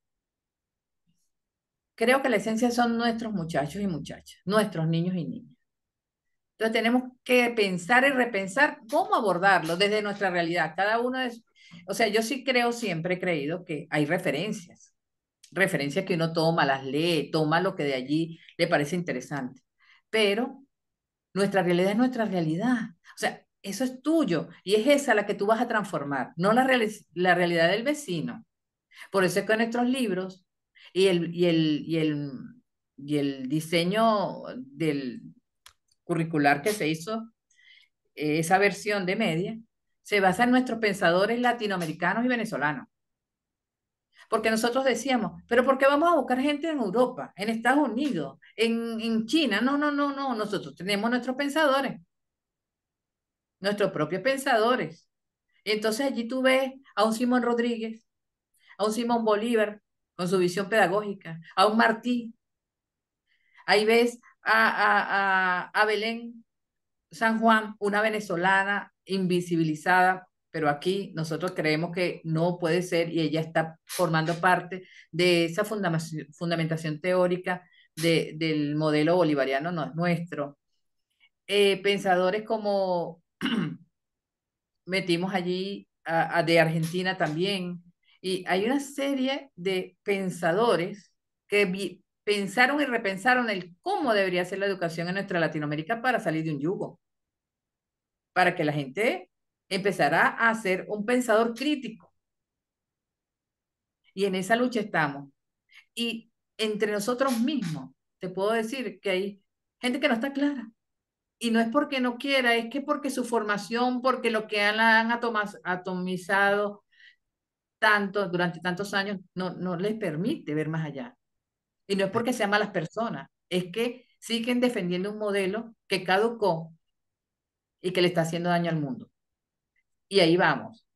Creo que la esencia son nuestros muchachos y muchachas, nuestros niños y niñas. Entonces tenemos que pensar y repensar cómo abordarlo desde nuestra realidad. Cada uno es, o sea, yo sí creo, siempre he creído que hay referencias que uno toma, las lee, toma lo que de allí le parece interesante. Pero nuestra realidad es nuestra realidad. O sea, eso es tuyo y es esa la que tú vas a transformar, no la realidad del vecino. Por eso es que en nuestros libros y el diseño del curricular que se hizo, esa versión de media, se basa en nuestros pensadores latinoamericanos y venezolanos. Porque nosotros decíamos, pero ¿por qué vamos a buscar gente en Europa, en Estados Unidos, en China? No, no, no, no. Nosotros tenemos nuestros propios pensadores. Y entonces allí tú ves a un Simón Rodríguez, a un Simón Bolívar con su visión pedagógica, a un Martí. Ahí ves a Belén San Juan, una venezolana invisibilizada, pero aquí nosotros creemos que no puede ser y ella está formando parte de esa fundamentación teórica del modelo bolivariano, no es nuestro. Pensadores como metimos allí de Argentina también, y hay una serie de pensadores que pensaron y repensaron el cómo debería ser la educación en nuestra Latinoamérica para salir de un yugo, para que la gente empezara a ser un pensador crítico. Y en esa lucha estamos. Y entre nosotros mismos, te puedo decir que hay gente que no está clara. Y no es porque no quiera, es que porque su formación, porque lo que han atomizado tanto, durante tantos años, no les permite ver más allá. Y no es porque sean malas personas, es que siguen defendiendo un modelo que caducó y que le está haciendo daño al mundo. Y ahí vamos.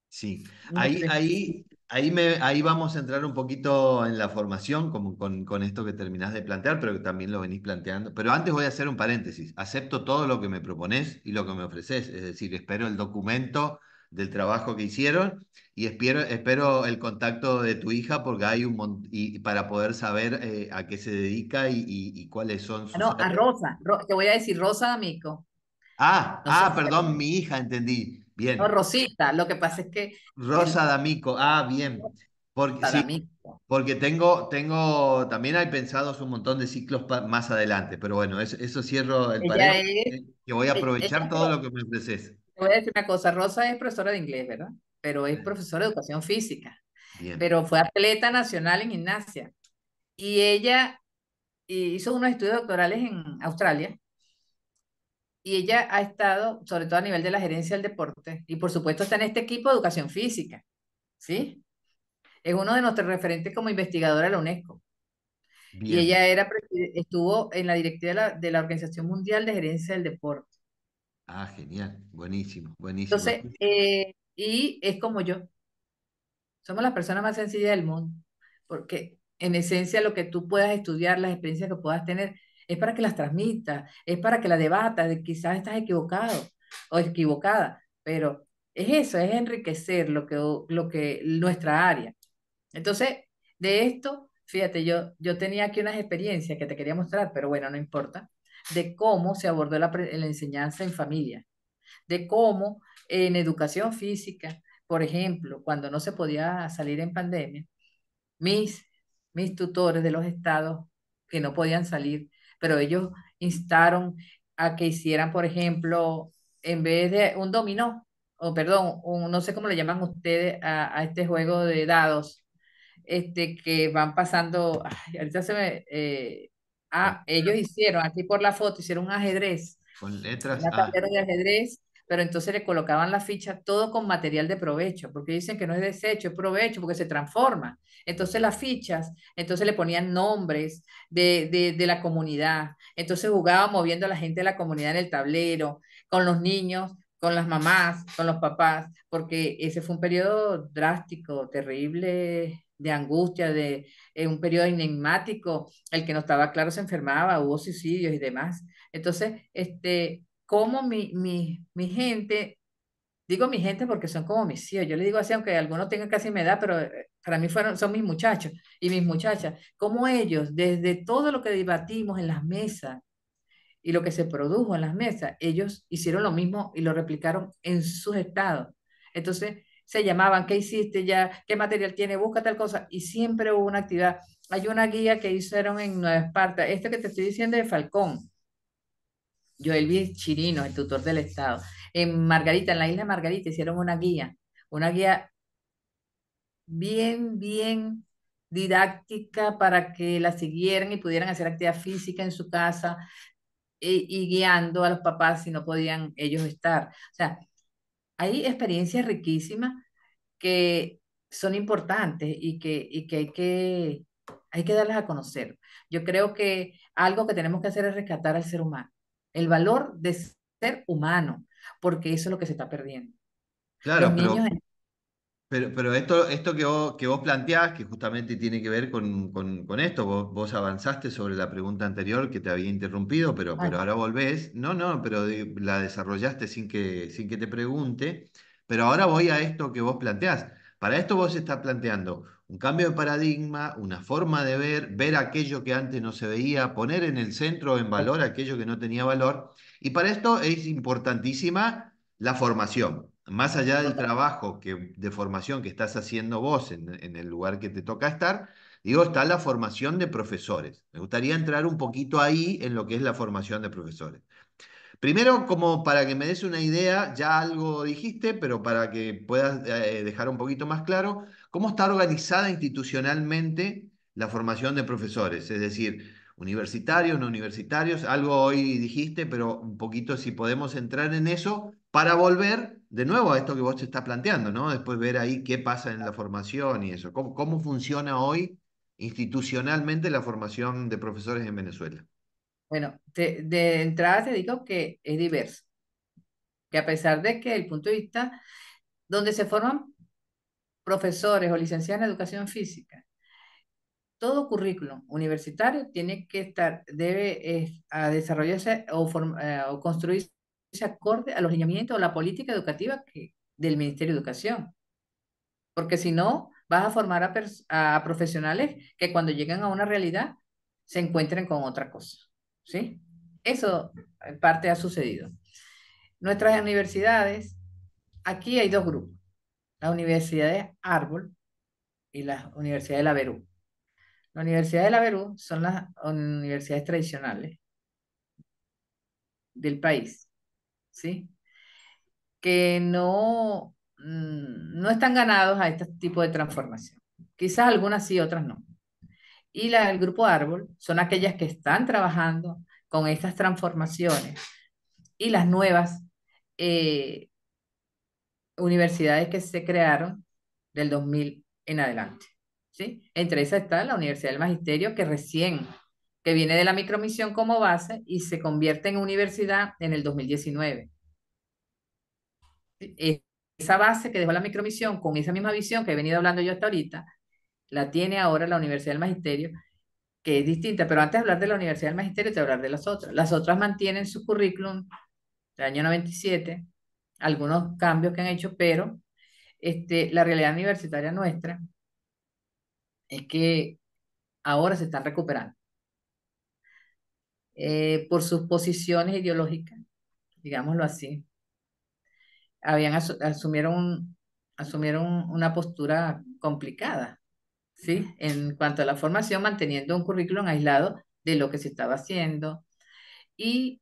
Sí,
No sé.
ahí vamos a entrar un poquito en la formación, como con esto que terminás de plantear, pero que también lo venís planteando. Pero antes voy a hacer un paréntesis. Acepto todo lo que me proponés y lo que me ofreces, es decir, espero el documento del trabajo que hicieron y espero el contacto de tu hija porque hay un y para poder saber a qué se dedica y cuáles son
Ah,
sus
no, a
áreas.
Rosa, te voy a decir Rosa D'Amico. No sé si la
Perdón,
conoces.
mi hija, entendí.
No,
Bien.
Rosita, lo que pasa es que
Rosa
el
D'Amico, bien. Porque
Rosa
sí,
D'Amico,
porque también hay pensados un montón de ciclos más adelante, pero bueno, eso cierro el
ella
paréntesis,
es,
que voy a
ella,
aprovechar todo lo que me ofreces.
te voy a decir una cosa, Rosa es profesora de inglés, ¿verdad? Pero es profesora de educación física,
Bien,
pero fue atleta nacional en gimnasia. Y ella hizo unos estudios doctorales en Australia y ella ha estado, sobre todo a nivel de la gerencia del deporte, y por supuesto está en este equipo de educación física, ¿sí? Es uno de nuestros referentes como investigadora de la UNESCO. Y
bien.
ella estuvo en la directiva de la Organización Mundial de Gerencia del Deporte.
Genial, buenísimo, buenísimo.
Entonces, y es como yo, somos las personas más sencillas del mundo, porque en esencia lo que tú puedas estudiar, las experiencias que puedas tener, es para que las transmitas, es para que las debatas, quizás estás equivocado o equivocada, pero es eso, es enriquecer lo que nuestra área. Entonces, de esto, fíjate, yo tenía aquí unas experiencias que te quería mostrar, pero bueno, no importa, de cómo se abordó la enseñanza en familia, de cómo en educación física, por ejemplo, cuando no se podía salir en pandemia, mis, mis tutores de los estados que no podían salir, pero ellos instaron a que hicieran, por ejemplo, en vez de un dominó, o perdón, no sé cómo le llaman ustedes a este juego de dados, que van pasando, ay, ahorita se me,
Con
ellos hicieron, aquí por la foto, hicieron un ajedrez,
con letras,
una tablero de ajedrez, pero entonces le colocaban la ficha todo con material de provecho, porque dicen que no es desecho, es provecho, porque se transforma. Entonces las fichas, entonces le ponían nombres de la comunidad, entonces jugaba moviendo a la gente de la comunidad en el tablero, con los niños, con las mamás, con los papás, porque ese fue un periodo drástico, terrible, de angustia, un periodo enigmático, el que no estaba claro se enfermaba, hubo suicidios y demás. Entonces, cómo mi gente, digo mi gente porque son como mis hijos, yo le digo así, aunque algunos tengan casi mi edad, pero para mí son mis muchachos y mis muchachas, como ellos, desde todo lo que debatimos en las mesas y lo que se produjo en las mesas, ellos hicieron lo mismo y lo replicaron en sus estados. Entonces, se llamaban, ¿qué hiciste ya? ¿Qué material tiene? Busca tal cosa. Y siempre hubo una actividad. Hay una guía que hicieron en Nueva Esparta, este que te estoy diciendo de Falcón, Joel Chirino, el tutor del Estado. En Margarita, en la isla de Margarita, hicieron una guía bien, bien didáctica para que la siguieran y pudieran hacer actividad física en su casa y guiando a los papás si no podían ellos estar. O sea, hay experiencias riquísimas que son importantes y que hay que darlas a conocer. Yo creo que algo que tenemos que hacer es rescatar al ser humano, el valor de ser humano, porque eso es lo que se está perdiendo. Los
claro,
niños,
pero esto que vos planteás, que justamente tiene que ver con esto, vos avanzaste sobre la pregunta anterior que te había interrumpido, pero
ay,
ahora volvés. No, no, pero la desarrollaste sin que te pregunte. Pero ahora voy a esto que vos planteás. Para esto vos estás planteando un cambio de paradigma, una forma de ver aquello que antes no se veía, poner en el centro, en valor aquello que no tenía valor. Y para esto es importantísima la formación. Más allá del
total.
trabajo de formación que estás haciendo vos en el lugar que te toca estar, digo, está la formación de profesores. Me gustaría entrar un poquito ahí en lo que es la formación de profesores. Primero, como para que me des una idea, ya algo dijiste, pero para que puedas dejar un poquito más claro, ¿cómo está organizada institucionalmente la formación de profesores? Es decir, universitarios, no universitarios, algo hoy dijiste, pero un poquito si podemos entrar en eso para volver de nuevo a esto que vos te estás planteando, ¿no? Después ver ahí qué pasa en la formación y eso. ¿Cómo funciona hoy institucionalmente la formación de profesores en Venezuela?
Bueno, de entrada te digo que es diverso, que a pesar de que el punto de vista donde se forman profesores o licenciados en educación física, todo currículum universitario tiene que estar, debe a desarrollarse o construirse acorde a los lineamientos o la política educativa del Ministerio de Educación, porque si no, vas a formar a profesionales que cuando llegan a una realidad se encuentren con otra cosa, ¿sí? Eso en parte ha sucedido. Nuestras universidades, aquí hay dos grupos, las universidades Árbol y las universidades de la Verú. Las universidades de la Verú son las universidades tradicionales del país, ¿sí? Que no están ganados a este tipo de transformación. Quizás algunas sí, otras no. Y el grupo Árbol son aquellas que están trabajando con estas transformaciones y las nuevas eh, universidades que se crearon del 2000 en adelante, ¿sí? Entre esas está la Universidad del Magisterio, que viene de la micromisión como base y se convierte en universidad en el 2019. Esa base que dejó la micromisión con esa misma visión que he venido hablando yo hasta ahorita, la tiene ahora la Universidad del Magisterio, que es distinta, pero antes de hablar de la Universidad del Magisterio, te voy a hablar de las otras. Las otras mantienen su currículum del año 97, algunos cambios que han hecho, pero la realidad universitaria nuestra es que ahora se están recuperando por sus posiciones ideológicas, digámoslo así. Asumieron una postura complicada, ¿sí? En cuanto a la formación, manteniendo un currículum aislado de lo que se estaba haciendo y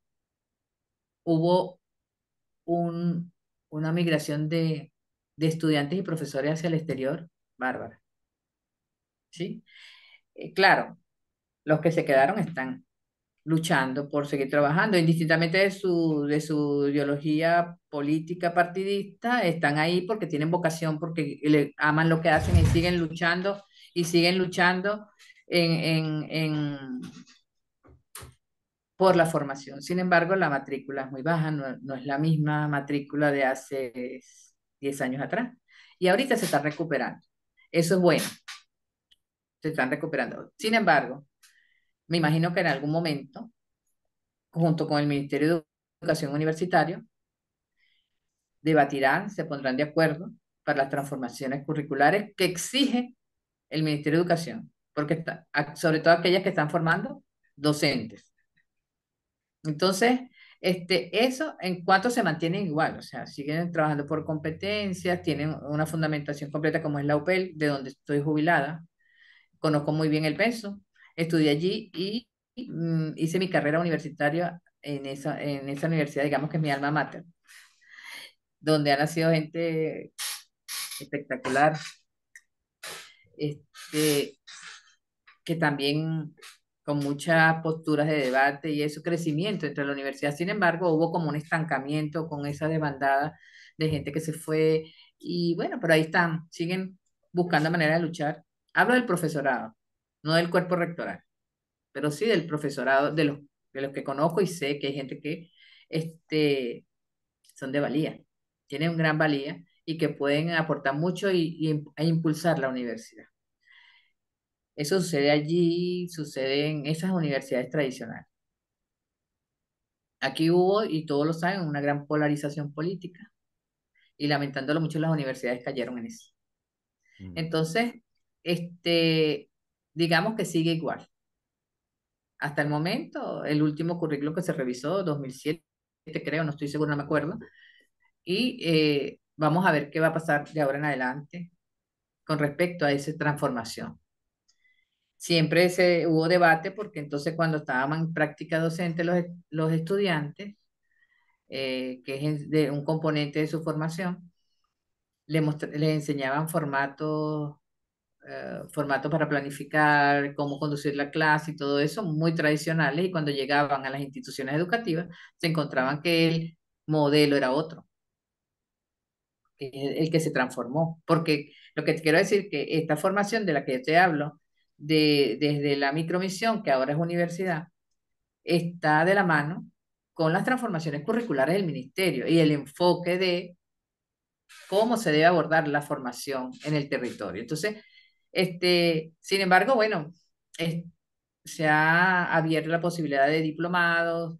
hubo un- una migración de estudiantes y profesores hacia el exterior, bárbara, ¿sí? Claro, los que se quedaron están luchando por seguir trabajando, indistintamente de su ideología política partidista, están ahí porque tienen vocación, porque aman lo que hacen y siguen luchando en, por la formación. Sin embargo, la matrícula es muy baja, no es la misma matrícula de hace 10 años atrás. Y ahorita se está recuperando. Eso es bueno, se están recuperando. Sin embargo, me imagino que en algún momento, junto con el Ministerio de Educación Universitario, debatirán, se pondrán de acuerdo para las transformaciones curriculares que exige el Ministerio de Educación, porque sobre todo aquellas que están formando docentes. Entonces, eso en cuanto se mantienen igual, o sea, siguen trabajando por competencias, tienen una fundamentación completa como es la UPEL, de donde estoy jubilada, conozco muy bien el peso, estudié allí y hice mi carrera universitaria en esa universidad, digamos que es mi alma mater, donde ha nacido gente espectacular, este, que también con muchas posturas de debate y eso, crecimiento entre la universidad. Sin embargo, hubo como un estancamiento con esa desbandada de gente que se fue y bueno, pero ahí están, siguen buscando manera de luchar. Hablo del profesorado, no del cuerpo rectoral, pero sí del profesorado, de los que conozco y sé que hay gente que este, son de valía, tienen gran valía y que pueden aportar mucho e impulsar la universidad. Eso sucede allí, sucede en esas universidades tradicionales. Aquí hubo, y todos lo saben, una gran polarización política y lamentándolo mucho las universidades cayeron en eso.
Mm.
Entonces, este, digamos que sigue igual. Hasta el momento, el último currículo que se revisó, 2007 creo, no estoy seguro, no me acuerdo, y vamos a ver qué va a pasar de ahora en adelante con respecto a esa transformación. Siempre hubo debate porque entonces cuando estábamos en práctica docente los estudiantes, que es un componente de su formación, les enseñaban formatos para planificar, cómo conducir la clase y todo eso, muy tradicionales, y cuando llegaban a las instituciones educativas se encontraban que el modelo era otro, que es el que se transformó. Porque lo que te quiero decir que esta formación de la que yo te hablo, desde la micromisión, que ahora es universidad, está de la mano con las transformaciones curriculares del ministerio y el enfoque de cómo se debe abordar la formación en el territorio. Entonces, sin embargo, bueno, se ha abierto la posibilidad de diplomados,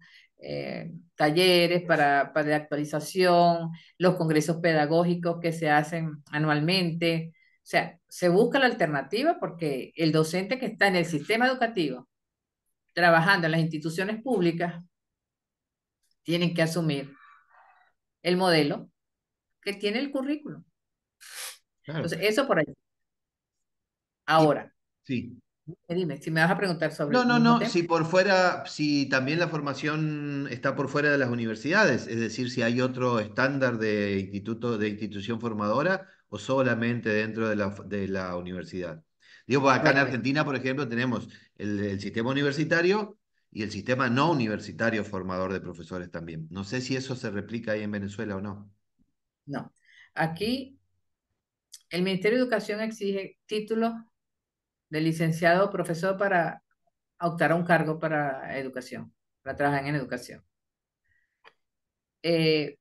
talleres para de actualización, los congresos pedagógicos que se hacen anualmente. O sea, se busca la alternativa porque el docente que está en el sistema educativo, trabajando en las instituciones públicas, tienen que asumir el modelo que tiene el currículo.
Claro.
Entonces, eso por ahí.
Y
Ahora,
sí.
dime, si me vas a preguntar sobre
No,
el
no,
mismo
no,
tema.
si por fuera, si también la formación está por fuera de las universidades, es decir, si hay otro estándar de instituto, de institución formadora o solamente dentro de la universidad. Digo, pues acá en
Bueno, mira,
Argentina, por ejemplo, tenemos el sistema universitario y el sistema no universitario formador de profesores también. No sé si eso se replica ahí en Venezuela o no.
no. Aquí el Ministerio de Educación exige títulos de licenciado o profesor para optar a un cargo para educación, para trabajar en educación. Eh,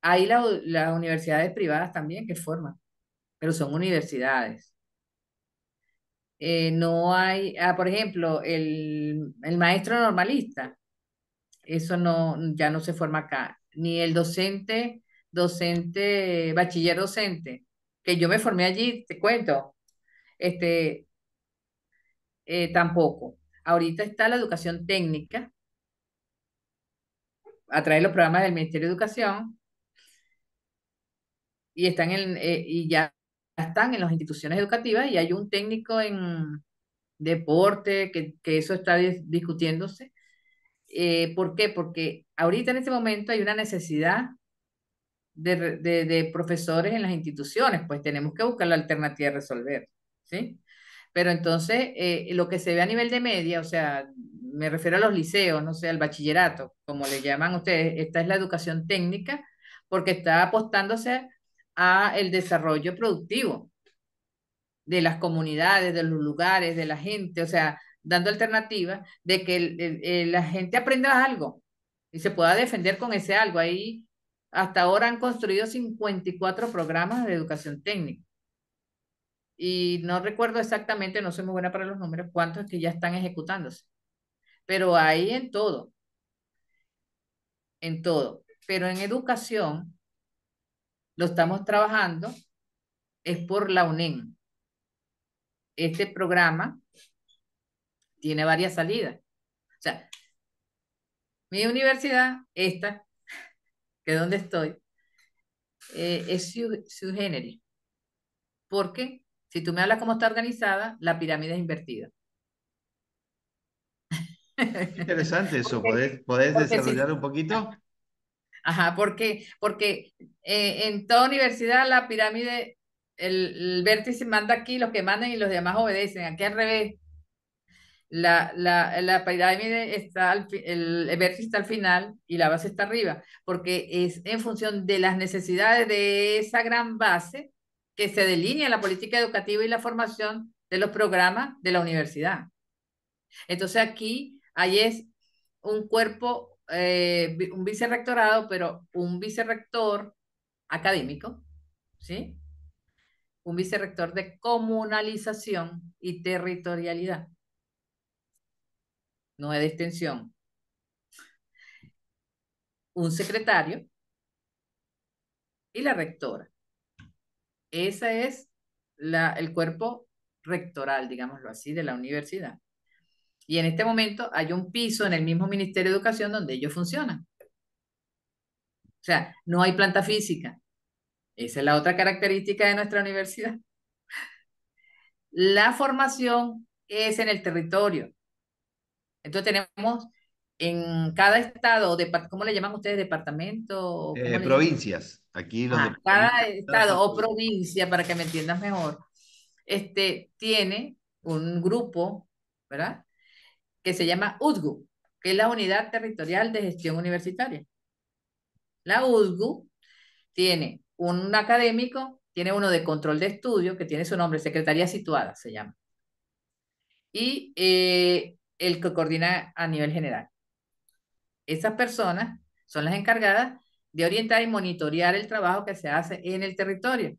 hay las universidades privadas también que forman, pero son universidades. No hay, por ejemplo, el maestro normalista, eso no, ya no se forma acá, ni el docente, bachiller docente, que yo me formé allí, te cuento, este, tampoco. Ahorita está la educación técnica a través de los programas del Ministerio de Educación y y ya están en las instituciones educativas y hay un técnico en deporte que eso está discutiéndose. ¿Por qué? Porque ahorita en este momento hay una necesidad de profesores en las instituciones, pues tenemos que buscar la alternativa de resolver, ¿sí? Pero entonces, lo que se ve a nivel de media, o sea, me refiero a los liceos, no sé, al bachillerato, como le llaman ustedes, esta es la educación técnica, porque está apostándose a el desarrollo productivo de las comunidades, de los lugares, de la gente, o sea, dando alternativas de que la gente aprenda algo y se pueda defender con ese algo. Ahí hasta ahora han construido 54 programas de educación técnica y no recuerdo exactamente, no soy muy buena para los números, cuántos que ya están ejecutándose, pero hay en todo, en todo. Pero en educación lo estamos trabajando, es por la UNEM. Este programa tiene varias salidas. O sea, mi universidad, esta, que es donde estoy, es sui generis, porque si tú me hablas cómo está organizada, la pirámide es invertida.
Interesante eso,
Porque,
¿podés
porque
desarrollar
sí,
un poquito?
ajá, porque en toda universidad la pirámide, el vértice manda aquí, los que mandan y los demás obedecen. Aquí al revés, la pirámide está, el vértice está al final y la base está arriba, porque es en función de las necesidades de esa gran base que se delinea la política educativa y la formación de los programas de la universidad. Entonces aquí hay es un cuerpo, un vicerrectorado, pero un vicerrector académico, ¿sí? Un vicerrector de comunalización y territorialidad, no es de extensión. Un secretario y la rectora. Ese es el cuerpo rectoral, digámoslo así, de la universidad. Y en este momento hay un piso en el mismo Ministerio de Educación donde ellos funcionan. O sea, no hay planta física. Esa es la otra característica de nuestra universidad. La formación es en el territorio. Entonces tenemos en cada estado, ¿cómo le llaman ustedes? ¿Departamento? ¿Cómo le llaman?
Provincias, aquí los
Cada
departamentos, cada
estado o
provincia.
provincia, para que me entiendas mejor, tiene un grupo, ¿verdad? Que se llama UDGU, que es la Unidad Territorial de Gestión Universitaria. La UDGU tiene un académico, tiene uno de control de estudio, que tiene su nombre, Secretaría Situada se llama, y el que coordina a nivel general. Esas personas son las encargadas de orientar y monitorear el trabajo que se hace en el territorio.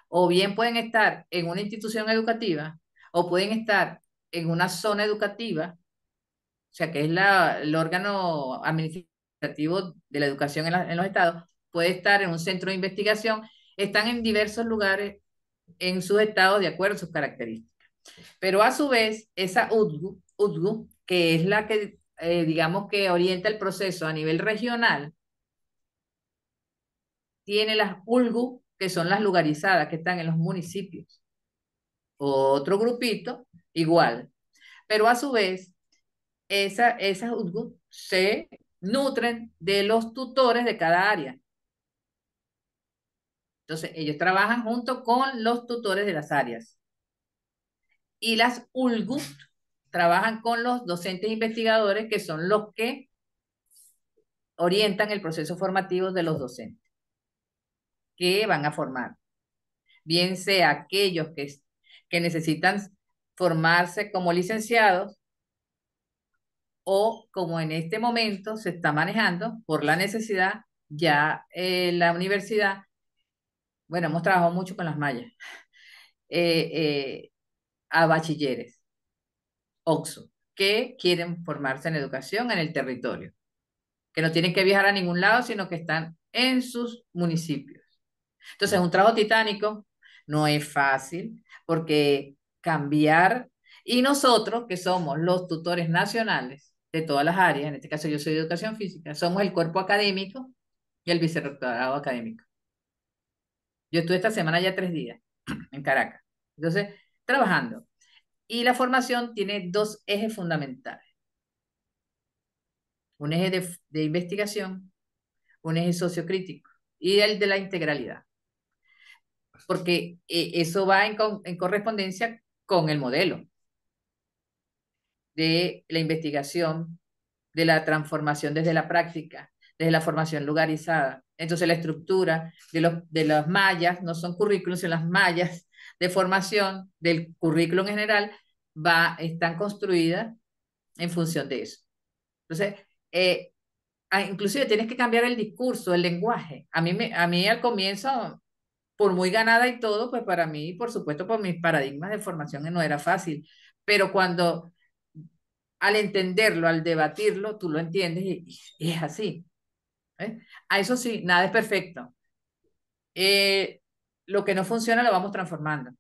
O bien pueden estar en una institución educativa o pueden estar en una zona educativa, sea, que es el órgano administrativo de la educación en los estados, puede estar en un centro de investigación, están en diversos lugares en sus estados de acuerdo a sus características. Pero a su vez, esa UDGU, que es la que, digamos que orienta el proceso a nivel regional, tiene las ULGU, que son las lugarizadas, que están en los municipios. Otro grupito, igual. Pero a su vez, esas UDGU se nutren de los tutores de cada área. Entonces, ellos trabajan junto con los tutores de las áreas. Y las ULGU trabajan con los docentes investigadores, que son los que orientan el proceso formativo de los docentes que van a formar. Bien sea aquellos que necesitan formarse como licenciados o como en este momento se está manejando por la necesidad, ya la universidad, bueno, hemos trabajado mucho con las mallas, eh, eh, a bachilleres, OXO, que quieren formarse en educación en el territorio, que no tienen que viajar a ningún lado, sino que están en sus municipios. Entonces, es un trabajo titánico, no es fácil, porque cambiar, y nosotros, que somos los tutores nacionales de todas las áreas, en este caso yo soy de educación física, somos el cuerpo académico y el vicerrectorado académico. Yo estuve esta semana ya 3 días en Caracas. Entonces, trabajando. Y la formación tiene dos ejes fundamentales. Un eje de investigación, un eje sociocrítico y el de la integralidad. Porque eso va en correspondencia con el modelo de la investigación, de la transformación desde la práctica, desde la formación lugarizada. Entonces la estructura de las mallas, no son currículos, sino las mallas de formación del currículo en general, están construidas en función de eso. Entonces, inclusive tienes que cambiar el discurso, el lenguaje. A mí al comienzo, por muy ganada y todo, pues para mí, por supuesto, por mis paradigmas de formación no era fácil, pero cuando al entenderlo, al debatirlo, tú lo entiendes y es así. ¿Eh? A eso sí, nada es perfecto. Eh, lo que no funciona lo vamos transformando.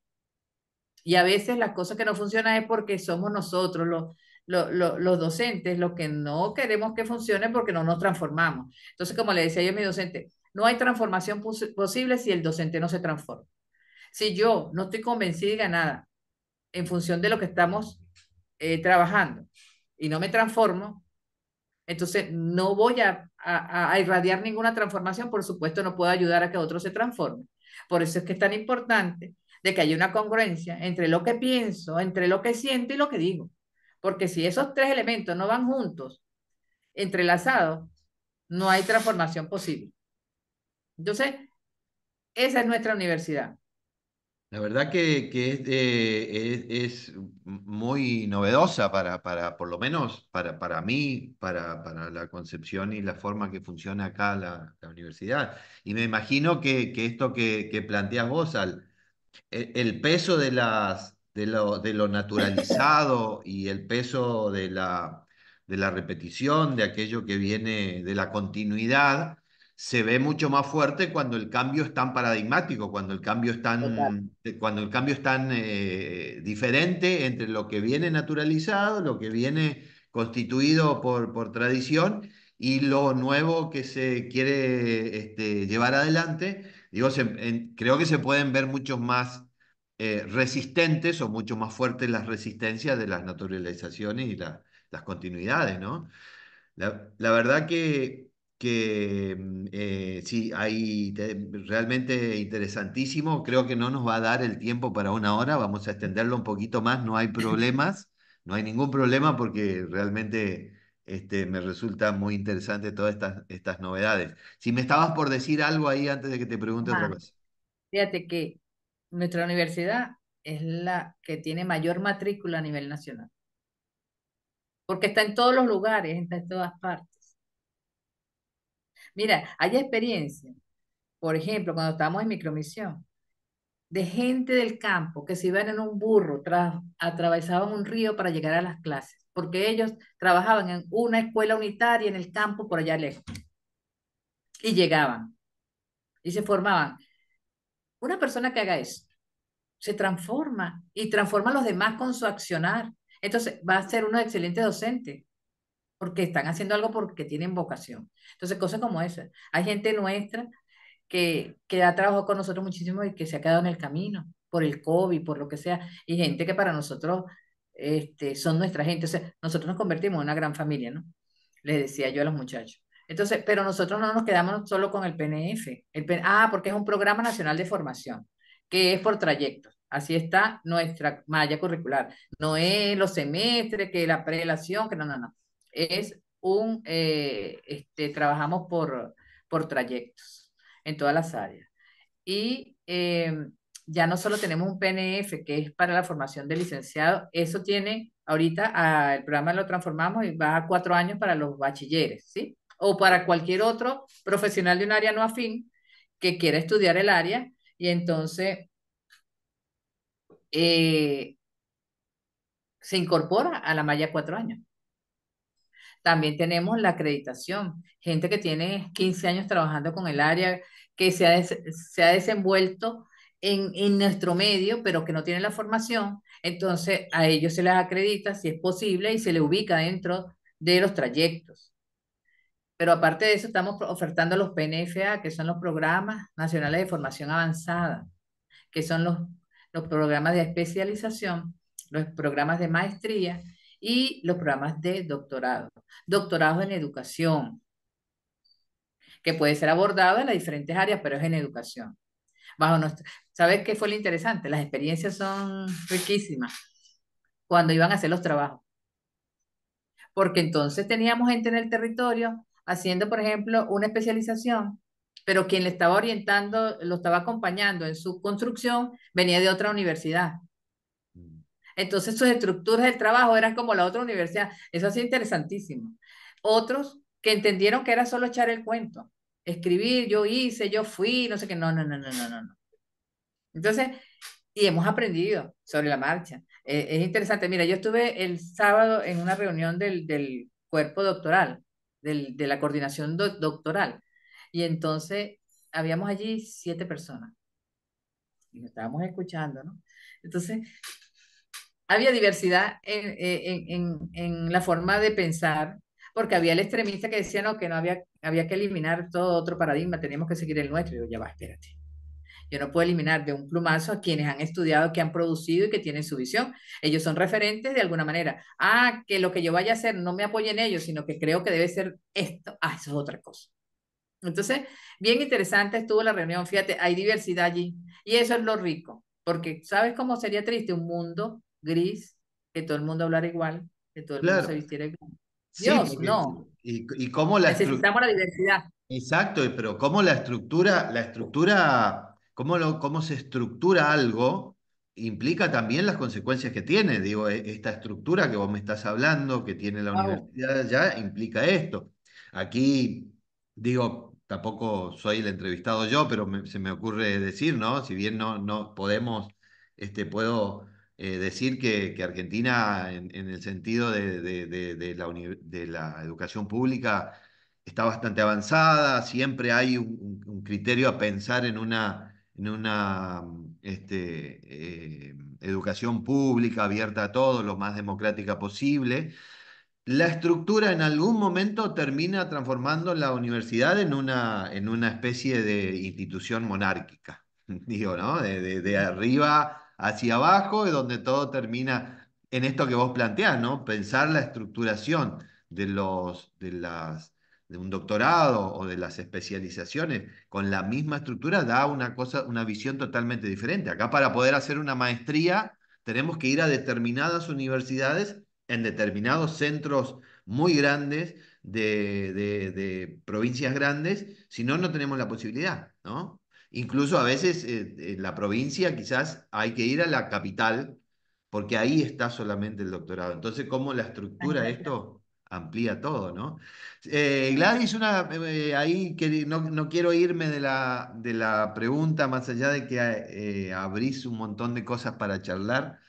Y a veces las cosas que no funcionan es porque somos nosotros, los docentes, los que no queremos que funcione porque no nos transformamos. Entonces, como le decía yo a mi docente, no hay transformación posible si el docente no se transforma. Si yo no estoy convencida y ganada en función de lo que estamos trabajando y no me transformo, entonces no voy a irradiar ninguna transformación, por supuesto no puedo ayudar a que otro se transforme. Por eso es que es tan importante de que haya una congruencia entre lo que pienso, entre lo que siento y lo que digo. Porque si esos tres elementos no van juntos, entrelazados, no hay transformación posible. Entonces, esa es nuestra universidad.
La verdad que es muy novedosa por lo menos para mí, para la concepción y la forma que funciona acá la universidad. Y me imagino que esto que planteas vos, el peso de lo naturalizado y el peso de la repetición, de aquello que viene de la continuidad, se ve mucho más fuerte cuando el cambio es tan paradigmático,
Total.
cuando el cambio es tan diferente entre lo que viene naturalizado, lo que viene constituido por tradición y lo nuevo que se quiere llevar adelante. Digo, creo que se pueden ver muchos más resistentes o mucho más fuertes las resistencias de las naturalizaciones y las continuidades, ¿no? La verdad que sí, realmente interesantísimo. Creo que no nos va a dar el tiempo para una hora, vamos a extenderlo un poquito más, no hay problemas, no hay ningún problema porque realmente me resulta muy interesante todas estas novedades. Si me estabas por decir algo ahí antes de que te pregunte otra
Ajá.
cosa.
Fíjate que nuestra universidad es la que tiene mayor matrícula a nivel nacional, porque está en todos los lugares, está en todas partes. Mira, hay experiencia. Por ejemplo, cuando estábamos en micromisión, de gente del campo que se iban en un burro, atravesaban un río para llegar a las clases, porque ellos trabajaban en una escuela unitaria en el campo por allá lejos y llegaban y se formaban. Una persona que haga eso se transforma y transforma a los demás con su accionar. Entonces va a ser unos excelentes docentes porque están haciendo algo porque tienen vocación. Entonces, cosas como esas. Hay gente nuestra que ha trabajado con nosotros muchísimo y que se ha quedado en el camino por el COVID, por lo que sea, y gente que para nosotros son nuestra gente. O sea, nosotros nos convertimos en una gran familia, ¿no? Les decía yo a los muchachos. Entonces, pero nosotros no nos quedamos solo con el PNF. Porque es un programa nacional de formación, que es por trayectos. Así está nuestra malla curricular. No es los semestres, que la prelación, que no, no, no. Es trabajamos por trayectos en todas las áreas. Y ya no solo tenemos un PNF, que es para la formación de licenciado, eso tiene, ahorita el programa lo transformamos y va a 4 años para los bachilleres, ¿sí? O para cualquier otro profesional de un área no afín que quiera estudiar el área y entonces eh, se incorpora a la malla 4 años. También tenemos la acreditación, gente que tiene 15 años trabajando con el área, que se ha desenvuelto en nuestro medio, pero que no tiene la formación, entonces a ellos se les acredita si es posible y se le ubica dentro de los trayectos. Pero aparte de eso, estamos ofertando los PNFA, que son los programas nacionales de formación avanzada, que son los programas de especialización, los programas de maestría y los programas de doctorado. Doctorado en educación, que puede ser abordado en las diferentes áreas, pero es en educación. Bajo nuestro, ¿Sabes qué fue lo interesante? Las experiencias son riquísimas cuando iban a hacer los trabajos, porque entonces teníamos gente en el territorio haciendo, por ejemplo, una especialización, pero quien le estaba orientando, lo estaba acompañando en su construcción, venía de otra universidad. Entonces sus estructuras del trabajo eran como la otra universidad. Eso ha sido interesantísimo. Otros que entendieron que era solo echar el cuento, escribir, yo hice, yo fui, no sé qué, no, no, no, no, no, no, no. Entonces, y hemos aprendido sobre la marcha. Es interesante. Mira, yo estuve el sábado en una reunión del cuerpo doctoral, de la coordinación doctoral, y entonces habíamos allí 7 personas y nos estábamos escuchando, ¿no? Entonces, había diversidad en la forma de pensar, porque había el extremista que decía no, que no había que eliminar todo otro paradigma, teníamos que seguir el nuestro. Y yo, ya va, espérate. Yo no puedo eliminar de un plumazo a quienes han estudiado, que han producido y que tienen su visión. Ellos son referentes de alguna manera. Que lo que yo vaya a hacer no me apoye en ellos, sino que creo que debe ser esto. Eso es otra cosa. Entonces, bien interesante estuvo la reunión. Fíjate, hay diversidad allí. Y eso es lo rico, porque ¿sabes cómo sería triste un mundo gris, que todo el mundo hablara igual, que todo el mundo se
Claro,
vistiera igual?
sí,
Dios,
porque,
no.
y cómo la estructura.
Necesitamos la diversidad.
Exacto, pero cómo la estructura, cómo se estructura algo implica también las consecuencias que tiene. Digo, esta estructura que vos me estás hablando, que tiene la
Wow.
universidad ya, implica esto. Aquí, digo, tampoco soy el entrevistado yo, pero se me ocurre decir, ¿no? Si bien no podemos, puedo decir que Argentina, en el sentido de la educación pública, está bastante avanzada, siempre hay un criterio a pensar en una educación pública abierta a todos, lo más democrática posible. La estructura en algún momento termina transformando la universidad en una especie de institución monárquica, digo, ¿no? De arriba hacia abajo, es donde todo termina en esto que vos planteás, ¿no? Pensar la estructuración de un doctorado o de las especializaciones con la misma estructura da una cosa, una visión totalmente diferente. Acá, para poder hacer una maestría tenemos que ir a determinadas universidades en determinados centros muy grandes de provincias grandes, si no, no tenemos la posibilidad, ¿no? Incluso a veces en la provincia quizás hay que ir a la capital porque ahí está solamente el doctorado. Entonces, ¿cómo la estructura esto? amplía todo, ¿no? Gladys, ahí que no quiero irme de la pregunta, más allá de que abrís un montón de cosas para charlar.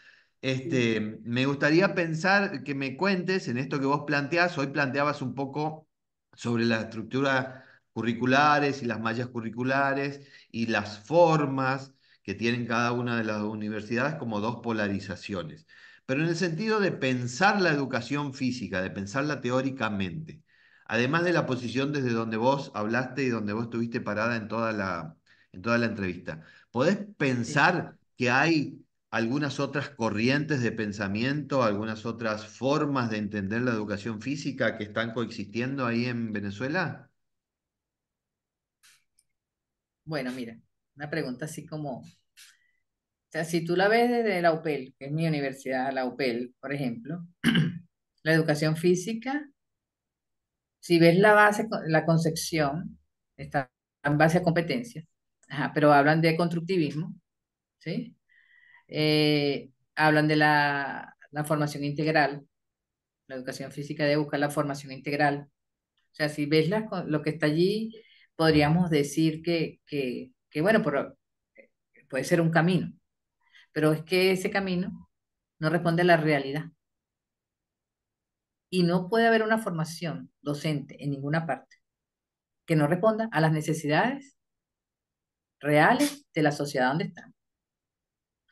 Sí,
Me gustaría pensar que me cuentes en esto que vos planteás. Hoy planteabas un poco sobre la estructura curriculares y las mallas curriculares y las formas que tienen cada una de las universidades como dos polarizaciones. Pero en el sentido de pensar la educación física, de pensarla teóricamente, además de la posición desde donde vos hablaste y donde vos estuviste parada en toda la entrevista, ¿podés
sí.
pensar que hay algunas otras corrientes de pensamiento, algunas otras formas de entender la educación física que están coexistiendo ahí en Venezuela?
Bueno, mira, una pregunta así como, o sea, si tú la ves desde la UPEL, que es mi universidad, la UPEL, por ejemplo, la educación física, si ves la base, la concepción, está en base a competencias, ajá, pero hablan de constructivismo, ¿sí? Hablan de la formación integral, la educación física debe buscar la formación integral. O sea, si ves lo que está allí, podríamos decir que bueno, puede ser un camino, pero es que ese camino no responde a la realidad y no puede haber una formación docente en ninguna parte que no responda a las necesidades reales de la sociedad donde estamos.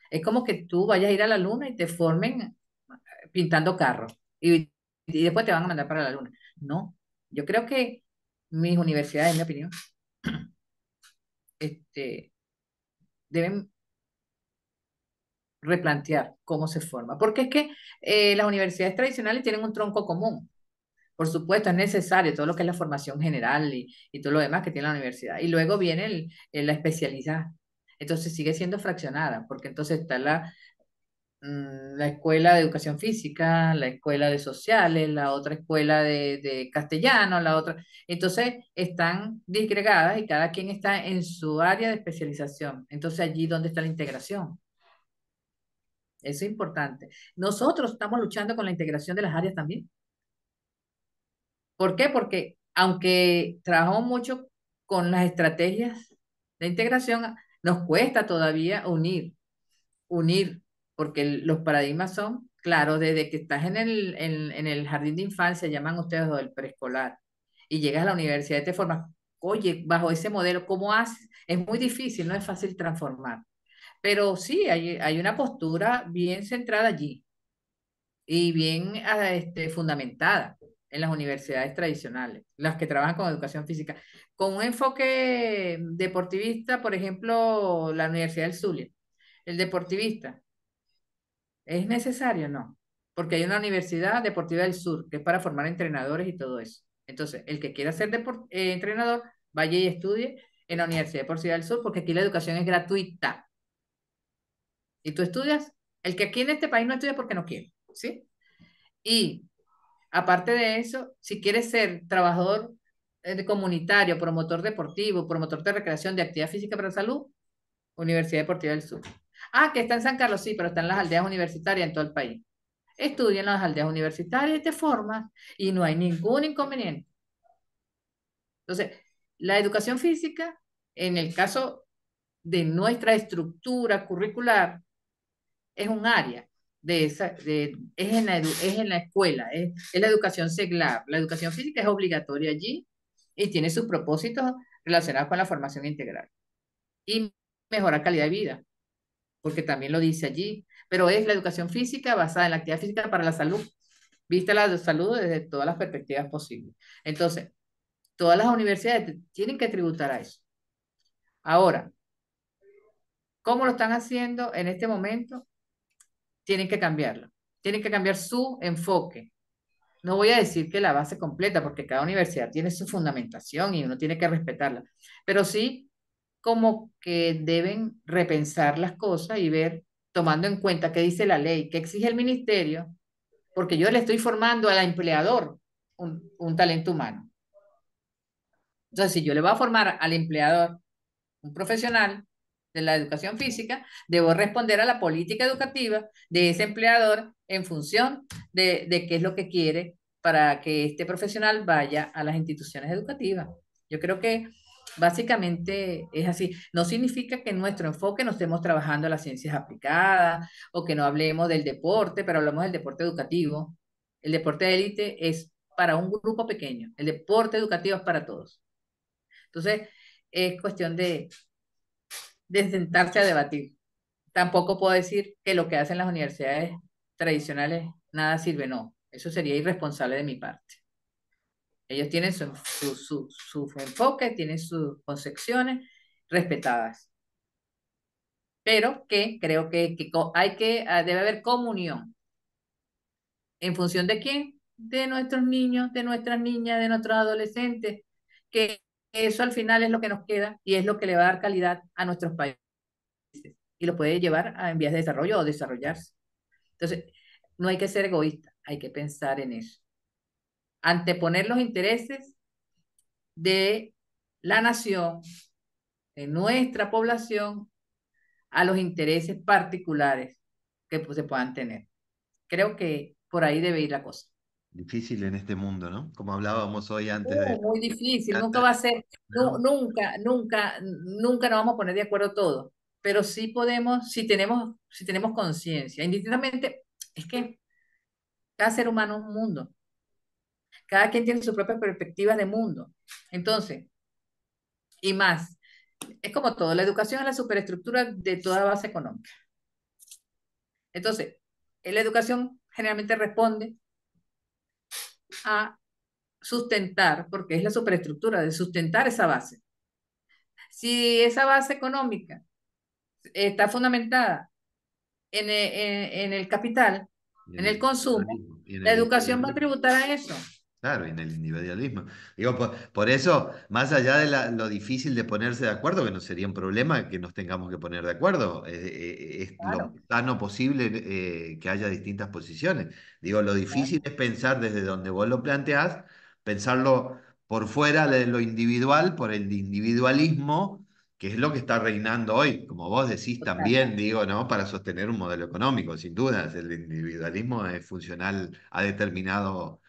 Es como que tú vayas a ir a la luna y te formen pintando carros y después te van a mandar para la luna. No, yo creo que mis universidades, en mi opinión, este, deben replantear cómo se forma, porque es que las universidades tradicionales tienen un tronco común. Por supuesto, es necesario todo lo que es la formación general y todo lo demás que tiene la universidad. Y luego viene la especialidad. Entonces sigue siendo fraccionada, porque entonces está la escuela de educación física, la escuela de sociales, la otra escuela de castellano, la otra. Entonces están disgregadas y cada quien está en su área de especialización. Entonces allí donde está la integración. Eso es importante. Nosotros estamos luchando con la integración de las áreas también. ¿Por qué? Porque aunque trabajamos mucho con las estrategias de integración, nos cuesta todavía unir, porque los paradigmas son, claro, desde que estás en el jardín de infancia, llaman ustedes o el preescolar, y llegas a la universidad y te formas, oye, bajo ese modelo, ¿cómo haces? Es muy difícil, no es fácil transformar, pero sí, hay una postura bien centrada allí y bien fundamentada en las universidades tradicionales, las que trabajan con educación física. Con un enfoque deportivista, por ejemplo, la Universidad del Zulia, el deportivista, ¿es necesario? No, porque hay una Universidad Deportiva del Sur que es para formar entrenadores y todo eso. Entonces, el que quiera ser entrenador, vaya y estudie en la Universidad Deportiva del Sur, porque aquí la educación es gratuita. Y tú estudias, el que aquí en este país no estudia porque no quiere, ¿sí? Y aparte de eso, si quieres ser trabajador comunitario, promotor deportivo, promotor de recreación, de actividad física para la salud, Universidad Deportiva del Sur. Ah, que está en San Carlos, sí, pero está en las aldeas universitarias en todo el país. Estudia en las aldeas universitarias y te formas y no hay ningún inconveniente. Entonces, la educación física, en el caso de nuestra estructura curricular, es un área es en la escuela, es la educación seglar. La educación física es obligatoria allí y tiene sus propósitos relacionados con la formación integral y mejora calidad de vida, porque también lo dice allí, pero es la educación física basada en la actividad física para la salud, vista la salud desde todas las perspectivas posibles. Entonces, todas las universidades tienen que tributar a eso. Ahora, ¿cómo lo están haciendo en este momento? Tienen que cambiarlo. Tienen que cambiar su enfoque. No voy a decir que la base completa, porque cada universidad tiene su fundamentación y uno tiene que respetarla, pero sí como que deben repensar las cosas y ver, tomando en cuenta qué dice la ley, qué exige el ministerio, porque yo le estoy formando al empleador un talento humano. Entonces, si yo le voy a formar al empleador un profesional de la educación física, debo responder a la política educativa de ese empleador en función de qué es lo que quiere para que este profesional vaya a las instituciones educativas. Yo creo que básicamente es así. No significa que en nuestro enfoque no estemos trabajando las ciencias aplicadas o que no hablemos del deporte, pero hablamos del deporte educativo. El deporte de élite es para un grupo pequeño, el deporte educativo es para todos. Entonces, es cuestión de sentarse a debatir. Tampoco puedo decir que lo que hacen las universidades tradicionales nada sirve, no. Eso sería irresponsable de mi parte. Ellos tienen su enfoque, tienen sus concepciones respetadas, pero que creo debe haber comunión. ¿En función de quién? De nuestros niños, de nuestras niñas, de nuestros adolescentes, que eso al final es lo que nos queda y es lo que le va a dar calidad a nuestros países y lo puede llevar a en vías de desarrollo o desarrollarse. Entonces, no hay que ser egoísta, hay que pensar en eso. Anteponer los intereses de la nación, de nuestra población, a los intereses particulares que pues, se puedan tener. Creo que por ahí debe ir la cosa.
Difícil en este mundo, ¿no? Como hablábamos hoy antes de...
Muy difícil, nunca va a ser,
¿no?
nunca nos vamos a poner de acuerdo todos, pero sí podemos, si tenemos conciencia, indistintamente, es que cada ser humano es un mundo, cada quien tiene su propia perspectiva de mundo. Entonces, y más, es como todo, la educación es la superestructura de toda base económica. Entonces, la educación generalmente responde a sustentar, porque es la superestructura de sustentar esa base. Si esa base económica está fundamentada en el capital,
Y en
en
el
el consumo,
individualismo. Y en
la
el
educación va a
individualismo.
tributar a eso.
Claro, y en el individualismo. Digo, por eso, más allá de lo difícil de ponerse de acuerdo, que no sería un problema que nos tengamos que poner de acuerdo, es lo más
Claro,
sano posible que haya distintas posiciones. Digo, lo difícil
claro,
es pensar desde donde vos lo planteás, pensarlo por fuera de lo individual, por el individualismo, que es lo que está reinando hoy, como vos decís
total.
también, digo, ¿no? Para sostener un modelo económico, sin dudas. El individualismo es funcional a determinado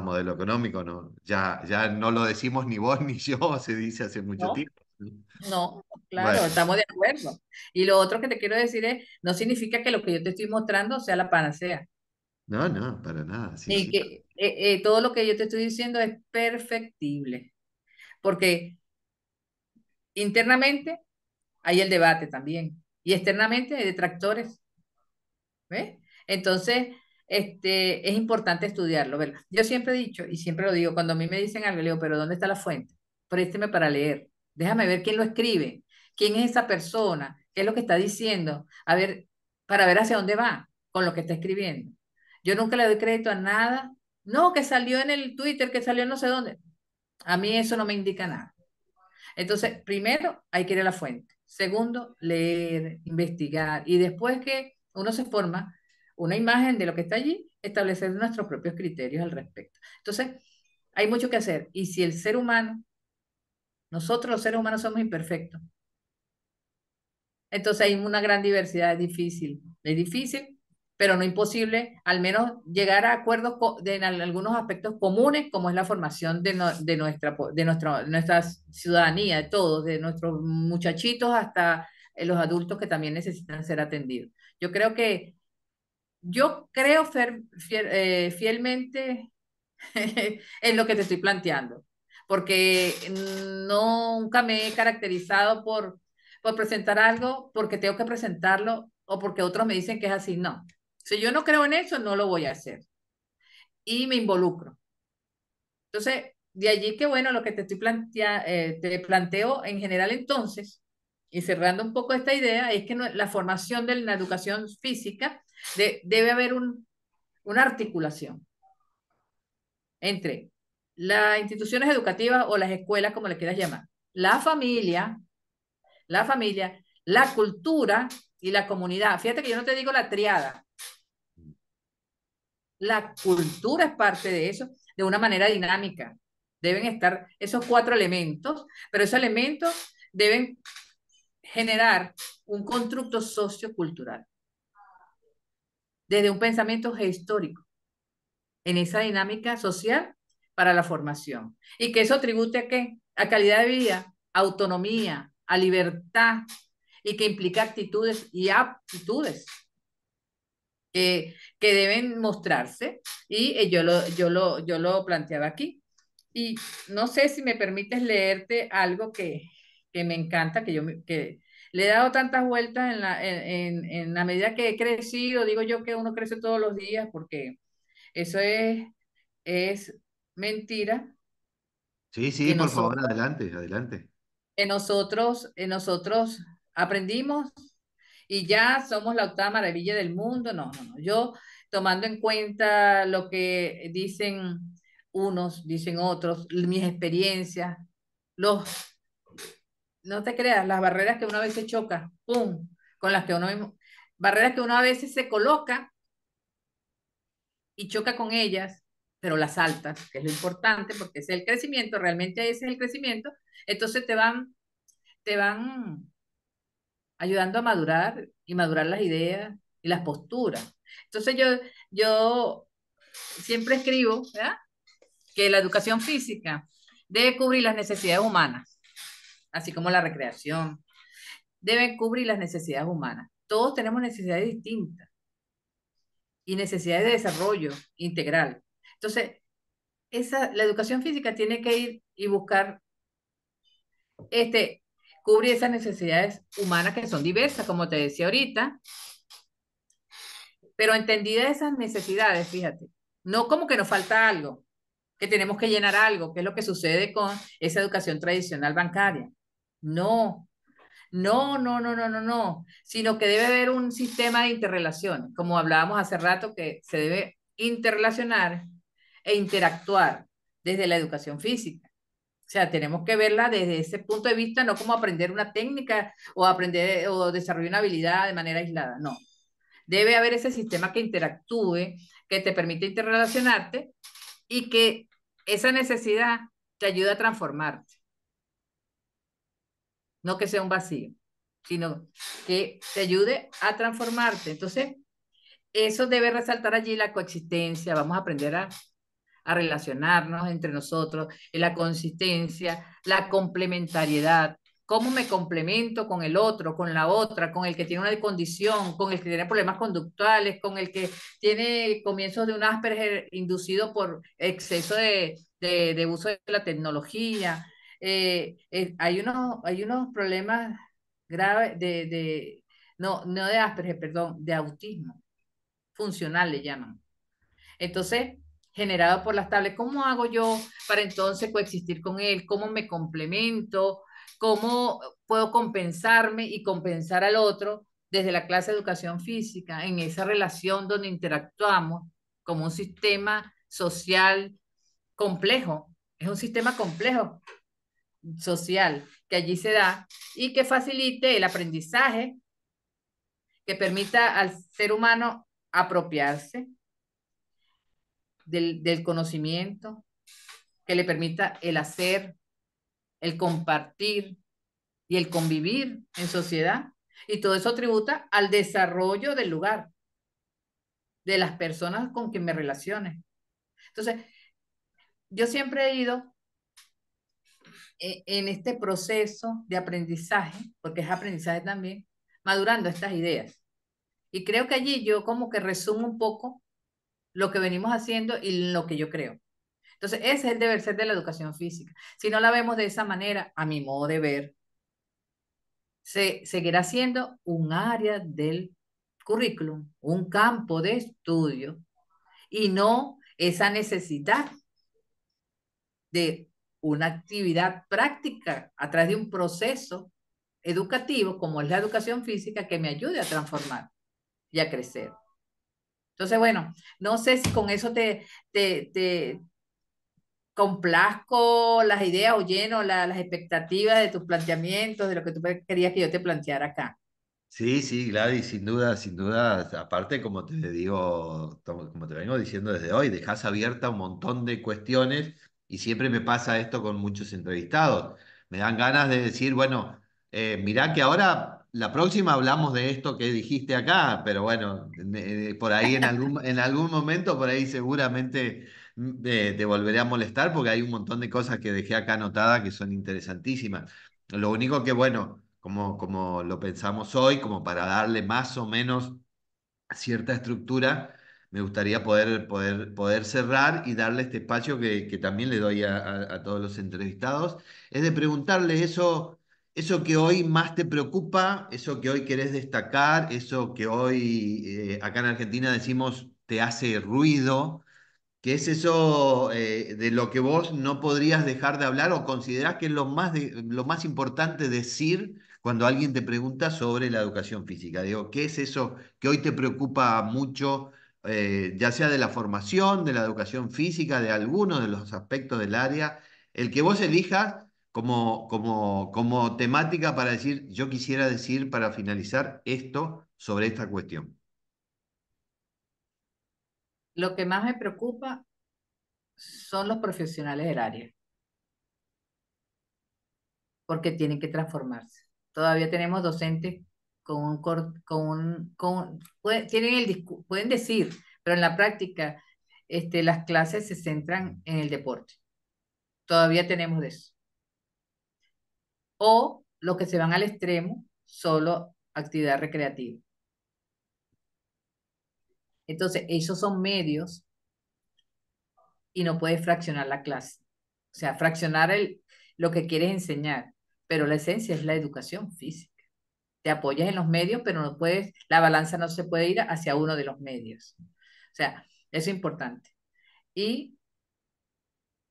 modelo económico, ¿no? Ya no lo decimos ni vos ni yo, se dice hace mucho
¿No?
tiempo.
No, claro,
Bueno,
estamos de acuerdo. Y lo otro que te quiero decir es, no significa que lo que yo te estoy mostrando sea la panacea,
no, no, para nada, sí,
ni
sí.
que todo lo que yo te estoy diciendo es perfectible, porque internamente hay el debate también, y externamente hay detractores, ¿ves? Entonces, es importante estudiarlo, ¿verdad? Yo siempre he dicho, y siempre lo digo, cuando a mí me dicen algo, le digo, pero ¿dónde está la fuente? Présteme para leer. Déjame ver quién lo escribe, quién es esa persona, qué es lo que está diciendo, a ver, para ver hacia dónde va con lo que está escribiendo. Yo nunca le doy crédito a nada. No, que salió en el Twitter, que salió en no sé dónde. A mí eso no me indica nada. Entonces, primero hay que ir a la fuente. Segundo, leer, investigar. Y después que uno se forma una imagen de lo que está allí, establecer nuestros propios criterios al respecto. Entonces, hay mucho que hacer. Y si el ser humano, nosotros los seres humanos somos imperfectos, entonces hay una gran diversidad, es difícil, pero no imposible, al menos llegar a acuerdos en algunos aspectos comunes, como es la formación de nuestra ciudadanía, de todos, de nuestros muchachitos hasta los adultos que también necesitan ser atendidos. Yo creo que, yo creo fielmente en lo que te estoy planteando, porque nunca me he caracterizado por presentar algo porque tengo que presentarlo o porque otros me dicen que es así. No, si yo no creo en eso, no lo voy a hacer y me involucro. Entonces, de allí que bueno, lo que te planteo en general entonces, y cerrando un poco esta idea, es que la formación de la educación física debe haber una articulación entre las instituciones educativas o las escuelas, como le quieras llamar, la familia, la familia, la cultura y la comunidad. Fíjate que yo no te digo la triada, la cultura es parte de eso de una manera dinámica. Deben estar esos cuatro elementos, pero esos elementos deben generar un constructo sociocultural desde un pensamiento histórico. en esa dinámica social para la formación. Y que eso tribute a qué? A calidad de vida, a autonomía, a libertad y que implica actitudes y aptitudes que deben mostrarse. Y yo lo planteaba aquí. Y no sé si me permites leerte algo que me encanta, que le he dado tantas vueltas en la medida que he crecido. Digo yo que uno crece todos los días porque eso es mentira,
Sí, sí,
que
por favor,
nosotros,
adelante, adelante.
en nosotros aprendimos y ya somos la octava maravilla del mundo. No, no, no. Yo, tomando en cuenta lo que dicen unos, dicen otros, mis experiencias, los, no te creas, las barreras que una vez se choca, ¡pum! Con las que uno mismo, barreras que uno a veces se coloca y choca con ellas, pero las altas, que es lo importante, porque ese es el crecimiento, realmente ese es el crecimiento, entonces te van ayudando a madurar y madurar las ideas y las posturas. Entonces yo siempre escribo, ¿verdad? Que la educación física debe cubrir las necesidades humanas, así como la recreación, debe cubrir las necesidades humanas. Todos tenemos necesidades distintas y necesidades de desarrollo integral. Entonces, la educación física tiene que ir y buscar, este, cubrir esas necesidades humanas que son diversas, como te decía ahorita, pero entendidas esas necesidades, fíjate, no como que nos falta algo, que tenemos que llenar algo, que es lo que sucede con esa educación tradicional bancaria. No, no, no, no, no, no, no, sino que debe haber un sistema de interrelación, como hablábamos hace rato, que se debe interrelacionar e interactuar desde la educación física. O sea, tenemos que verla desde ese punto de vista, no como aprender una técnica o aprender o desarrollar una habilidad de manera aislada, no. Debe haber ese sistema que interactúe, que te permite interrelacionarte y que esa necesidad te ayude a transformarte, no que sea un vacío, sino que te ayude a transformarte. Entonces, eso debe resaltar allí la coexistencia, vamos a aprender a relacionarnos entre nosotros, en la consistencia, la complementariedad, cómo me complemento con el otro, con la otra, con el que tiene una condición, con el que tiene problemas conductuales, con el que tiene comienzos de un Asperger inducido por exceso de uso de la tecnología. Hay unos problemas graves no, no de Asperger, perdón, de autismo funcional le llaman. Entonces, generado por las tablets, ¿cómo hago yo para entonces coexistir con él? ¿Cómo me complemento? ¿Cómo puedo compensarme y compensar al otro desde la clase de educación física en esa relación donde interactuamos como un sistema social complejo? Es un sistema complejo social que allí se da y que facilite el aprendizaje, que permita al ser humano apropiarse del conocimiento, que le permita el hacer, el compartir y el convivir en sociedad. Y todo eso tributa al desarrollo del lugar, de las personas con quien me relacione. Entonces, yo siempre he ido en este proceso de aprendizaje, porque es aprendizaje también, madurando estas ideas. Y creo que allí yo como que resumo un poco lo que venimos haciendo y lo que yo creo. Entonces, ese es el deber ser de la educación física. Si no la vemos de esa manera, a mi modo de ver, se seguirá siendo un área del currículum, un campo de estudio y no esa necesidad de una actividad práctica a través de un proceso educativo como es la educación física que me ayude a transformar y a crecer. Entonces, bueno, no sé si con eso te complazco las ideas o lleno las expectativas de tus planteamientos, de lo que tú querías que yo te planteara acá.
Sí, sí, Gladys, sin duda, sin duda. Aparte, como te digo, como te vengo diciendo desde hoy, dejas abierta un montón de cuestiones y siempre me pasa esto con muchos entrevistados. Me dan ganas de decir, bueno, mirá que ahora la próxima hablamos de esto que dijiste acá, pero bueno, por ahí en algún momento, por ahí seguramente te volveré a molestar porque hay un montón de cosas que dejé acá anotadas que son interesantísimas. Lo único que, bueno, como lo pensamos hoy, como para darle más o menos cierta estructura, me gustaría poder cerrar y darle este espacio que también le doy a todos los entrevistados, es de preguntarle eso que hoy más te preocupa, eso que hoy querés destacar, eso que hoy acá en Argentina decimos te hace ruido. ¿Qué es eso de lo que vos no podrías dejar de hablar o considerás que es lo más importante decir cuando alguien te pregunta sobre la educación física? Digo, ¿qué es eso que hoy te preocupa mucho, ya sea de la formación, de la educación física, de alguno de los aspectos del área? El que vos elijas como temática para decir, yo quisiera decir para finalizar esto sobre esta cuestión.
Lo que más me preocupa son los profesionales del área, porque tienen que transformarse. Todavía tenemos docentes tienen pueden decir, pero en la práctica, las clases se centran en el deporte. Todavía tenemos de eso. O los que se van al extremo, solo actividad recreativa. Entonces, esos son medios y no puedes fraccionar la clase. O sea, fraccionar lo que quieres enseñar, pero la esencia es la educación física. Te apoyas en los medios, pero no puedes, la balanza no se puede ir hacia uno de los medios. O sea, eso es importante. Y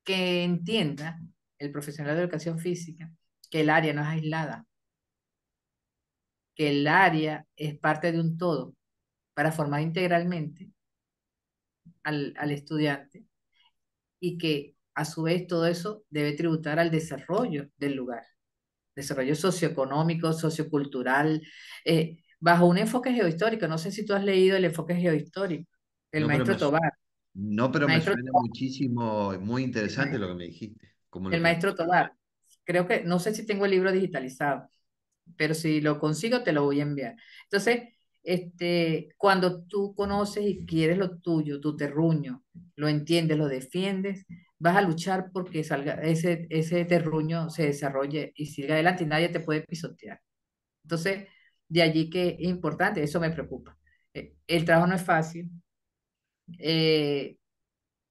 que entienda el profesional de educación física que el área no es aislada, que el área es parte de un todo para formar integralmente al estudiante y que a su vez todo eso debe tributar al desarrollo del lugar, desarrollo socioeconómico, sociocultural, bajo un enfoque geohistórico. No sé si tú has leído el enfoque geohistórico del
No, pero
maestro Tobar.
no, pero me
Maestro,
suena muchísimo, muy
el
interesante lo
maestro,
que me dijiste, cómo lo
el
planteas.
maestro Tobar. Creo que, no sé si tengo el libro digitalizado, pero si lo consigo te lo voy a enviar. Entonces, cuando tú conoces y quieres lo tuyo, tu terruño, lo entiendes, lo defiendes, vas a luchar porque salga ese terruño se desarrolle y siga adelante y nadie te puede pisotear. Entonces, de allí que es importante, eso me preocupa. El trabajo no es fácil, eh,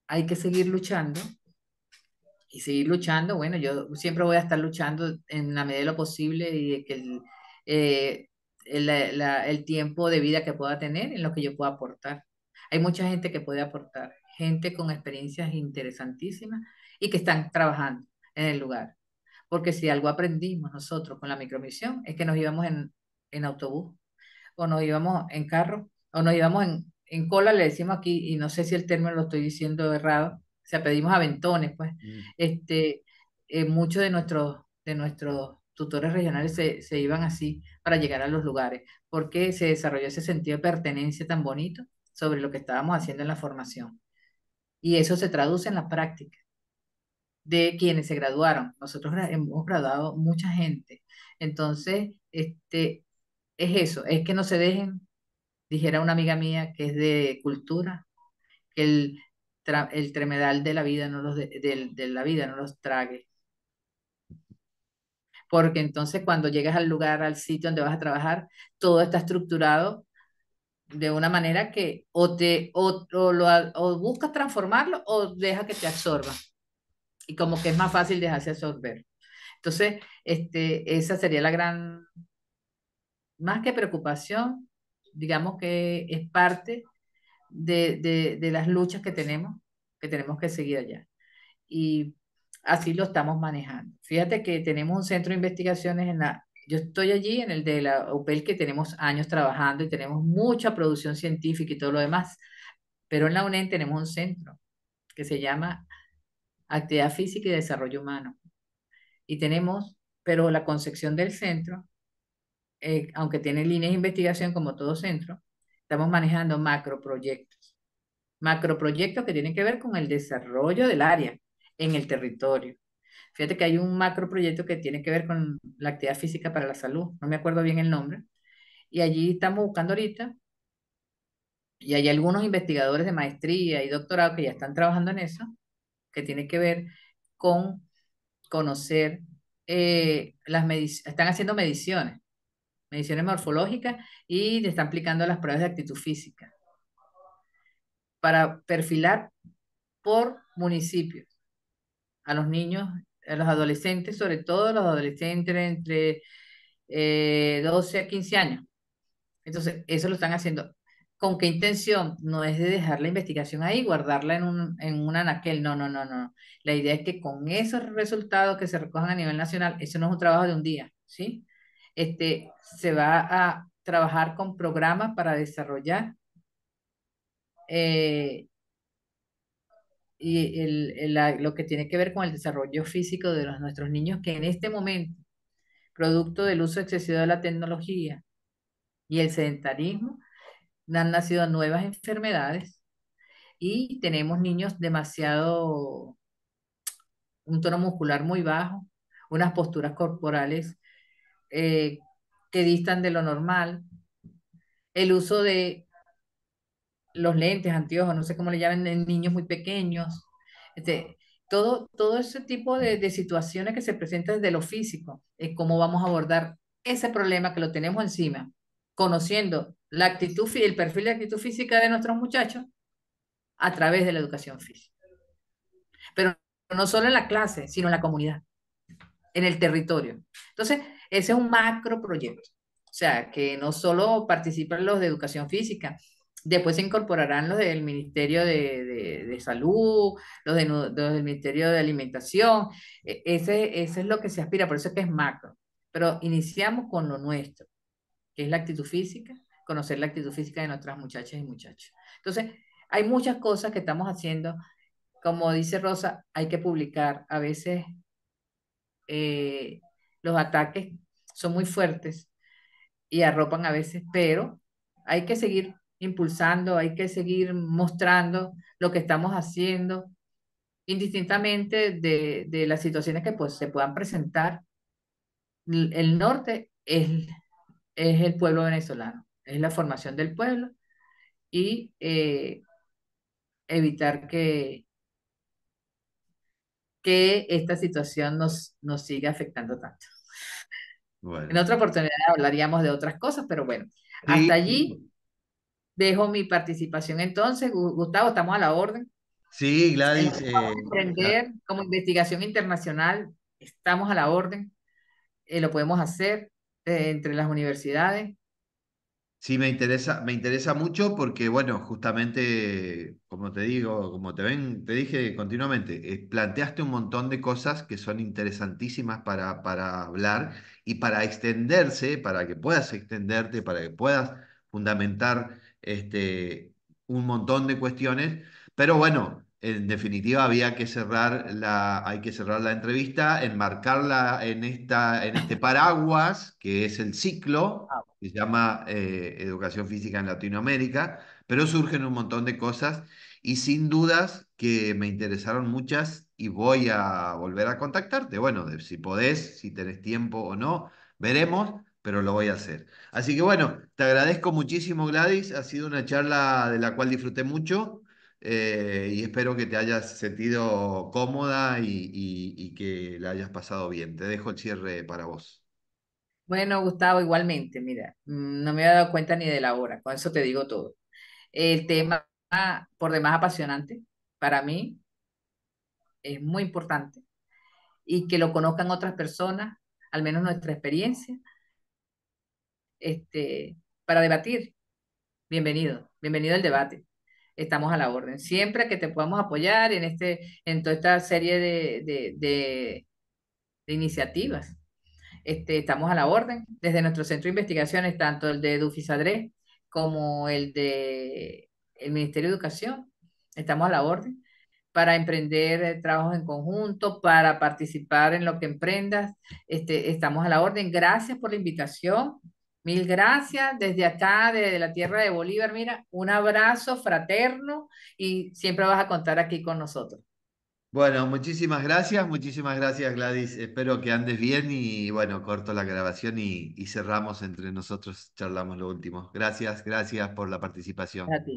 hay que seguir luchando y seguir luchando. Bueno, yo siempre voy a estar luchando en la medida de lo posible y de que eh, el tiempo de vida que pueda tener en lo que yo pueda aportar. Hay mucha gente que puede aportar, gente con experiencias interesantísimas y que están trabajando en el lugar. Porque si algo aprendimos nosotros con la micromisión es que nos íbamos en autobús o nos íbamos en carro, o nos íbamos en cola, le decimos aquí, y no sé si el término lo estoy diciendo errado, o sea, pedimos aventones, pues,
Mm.
este, muchos de nuestros tutores regionales se iban así para llegar a los lugares, porque se desarrolló ese sentido de pertenencia tan bonito sobre lo que estábamos haciendo en la formación. Y eso se traduce en la práctica de quienes se graduaron. Nosotros hemos graduado mucha gente. Entonces, es eso, es que no se dejen, dijera una amiga mía que es de cultura, que el tremedal de la vida no de la vida no los trague. Porque entonces cuando llegas al lugar, al sitio donde vas a trabajar, todo está estructurado de una manera que o buscas transformarlo o deja que te absorba. Y como que es más fácil dejarse absorber. Entonces, esa sería la gran, más que preocupación, digamos que es parte de las luchas que tenemos que seguir allá. Y así lo estamos manejando. Fíjate que tenemos un centro de investigaciones yo estoy allí en el de la UPEL, que tenemos años trabajando y tenemos mucha producción científica y todo lo demás, pero en la UNED tenemos un centro que se llama Actividad Física y Desarrollo Humano. Y tenemos, pero la concepción del centro, aunque tiene líneas de investigación como todo centro, estamos manejando macroproyectos. Macroproyectos que tienen que ver con el desarrollo del área en el territorio. Fíjate que hay un macro proyecto que tiene que ver con la actividad física para la salud, no me acuerdo bien el nombre, y allí estamos buscando ahorita, y hay algunos investigadores de maestría y doctorado que ya están trabajando en eso, que tiene que ver con conocer están haciendo mediciones morfológicas y le están aplicando las pruebas de actitud física para perfilar por municipios a los niños, a los adolescentes, sobre todo los adolescentes entre 12 a 15 años. Entonces, eso lo están haciendo. ¿Con qué intención? No es de dejar la investigación ahí, guardarla en un anaquel. No, no, no, no. La idea es que con esos resultados que se recojan a nivel nacional, eso no es un trabajo de un día, ¿sí? Se va a trabajar con programas para desarrollar eh, lo que tiene que ver con el desarrollo físico de nuestros niños, que en este momento, producto del uso excesivo de la tecnología y el sedentarismo, han nacido nuevas enfermedades y tenemos niños demasiado, un tono muscular muy bajo, unas posturas corporales eh, que distan de lo normal, el uso de los lentes, anteojos, no sé cómo le llaman en niños muy pequeños, este, todo ese tipo de situaciones que se presentan desde lo físico, es cómo vamos a abordar ese problema que lo tenemos encima, conociendo la actitud, el perfil de actitud física de nuestros muchachos a través de la educación física. Pero no solo en la clase, sino en la comunidad, en el territorio. Entonces, ese es un macro proyecto. O sea, que no solo participan los de educación física, después se incorporarán los del Ministerio de Salud, los del Ministerio de Alimentación. Ese es lo que se aspira, por eso es que es macro. Pero iniciamos con lo nuestro, que es la actitud física, conocer la actitud física de nuestras muchachas y muchachos. Entonces, hay muchas cosas que estamos haciendo. Como dice Rosa, hay que publicar. A veces eh, los ataques son muy fuertes y arropan a veces, pero hay que seguir impulsando, hay que seguir mostrando lo que estamos haciendo, indistintamente de las situaciones que pues, se puedan presentar. El norte es el pueblo venezolano, es la formación del pueblo y evitar que esta situación nos siga afectando tanto. En
Bueno,
otra oportunidad hablaríamos de otras cosas, pero bueno, hasta
sí,
allí dejo mi participación entonces. Gustavo, estamos a la orden.
sí,
En lo
Gladys,
que podamos emprender como investigación internacional, estamos a la orden. Lo podemos hacer entre las universidades.
sí, me interesa mucho porque, bueno, justamente, como te digo, como te dije continuamente, planteaste un montón de cosas que son interesantísimas para hablar y para extenderse, para que puedas extenderte, para que puedas fundamentar un montón de cuestiones. Pero bueno, en definitiva había que hay que cerrar la entrevista, enmarcarla en este paraguas que es el ciclo que se llama Educación Física en Latinoamérica, pero surgen un montón de cosas y sin dudas que me interesaron muchas y voy a volver a contactarte. Bueno, si podés, si tenés tiempo o no, veremos, pero lo voy a hacer. Así que bueno, te agradezco muchísimo, Gladys. Ha sido una charla de la cual disfruté mucho. Y espero que te hayas sentido cómoda y que la hayas pasado bien. Te dejo el cierre para vos.
Bueno, Gustavo, igualmente, mira, no me había dado cuenta ni de la hora, con eso te digo todo. El tema, por demás apasionante, para mí es muy importante y que lo conozcan otras personas, al menos nuestra experiencia, para debatir. Bienvenido, bienvenido al debate. Estamos a la orden. Siempre que te podamos apoyar en toda esta serie de iniciativas, estamos a la orden. Desde nuestro centro de investigaciones, tanto el de Dufisadre como el de el Ministerio de Educación, estamos a la orden para emprender trabajos en conjunto, para participar en lo que emprendas. Estamos a la orden. Gracias por la invitación. Mil gracias desde acá, desde la tierra de Bolívar. Mira, un abrazo fraterno y siempre vas a contar aquí con nosotros.
Bueno, muchísimas gracias Gladys. Espero que andes bien y bueno, corto la grabación y cerramos entre nosotros, charlamos lo último. Gracias, gracias por la
A
participación.
ti.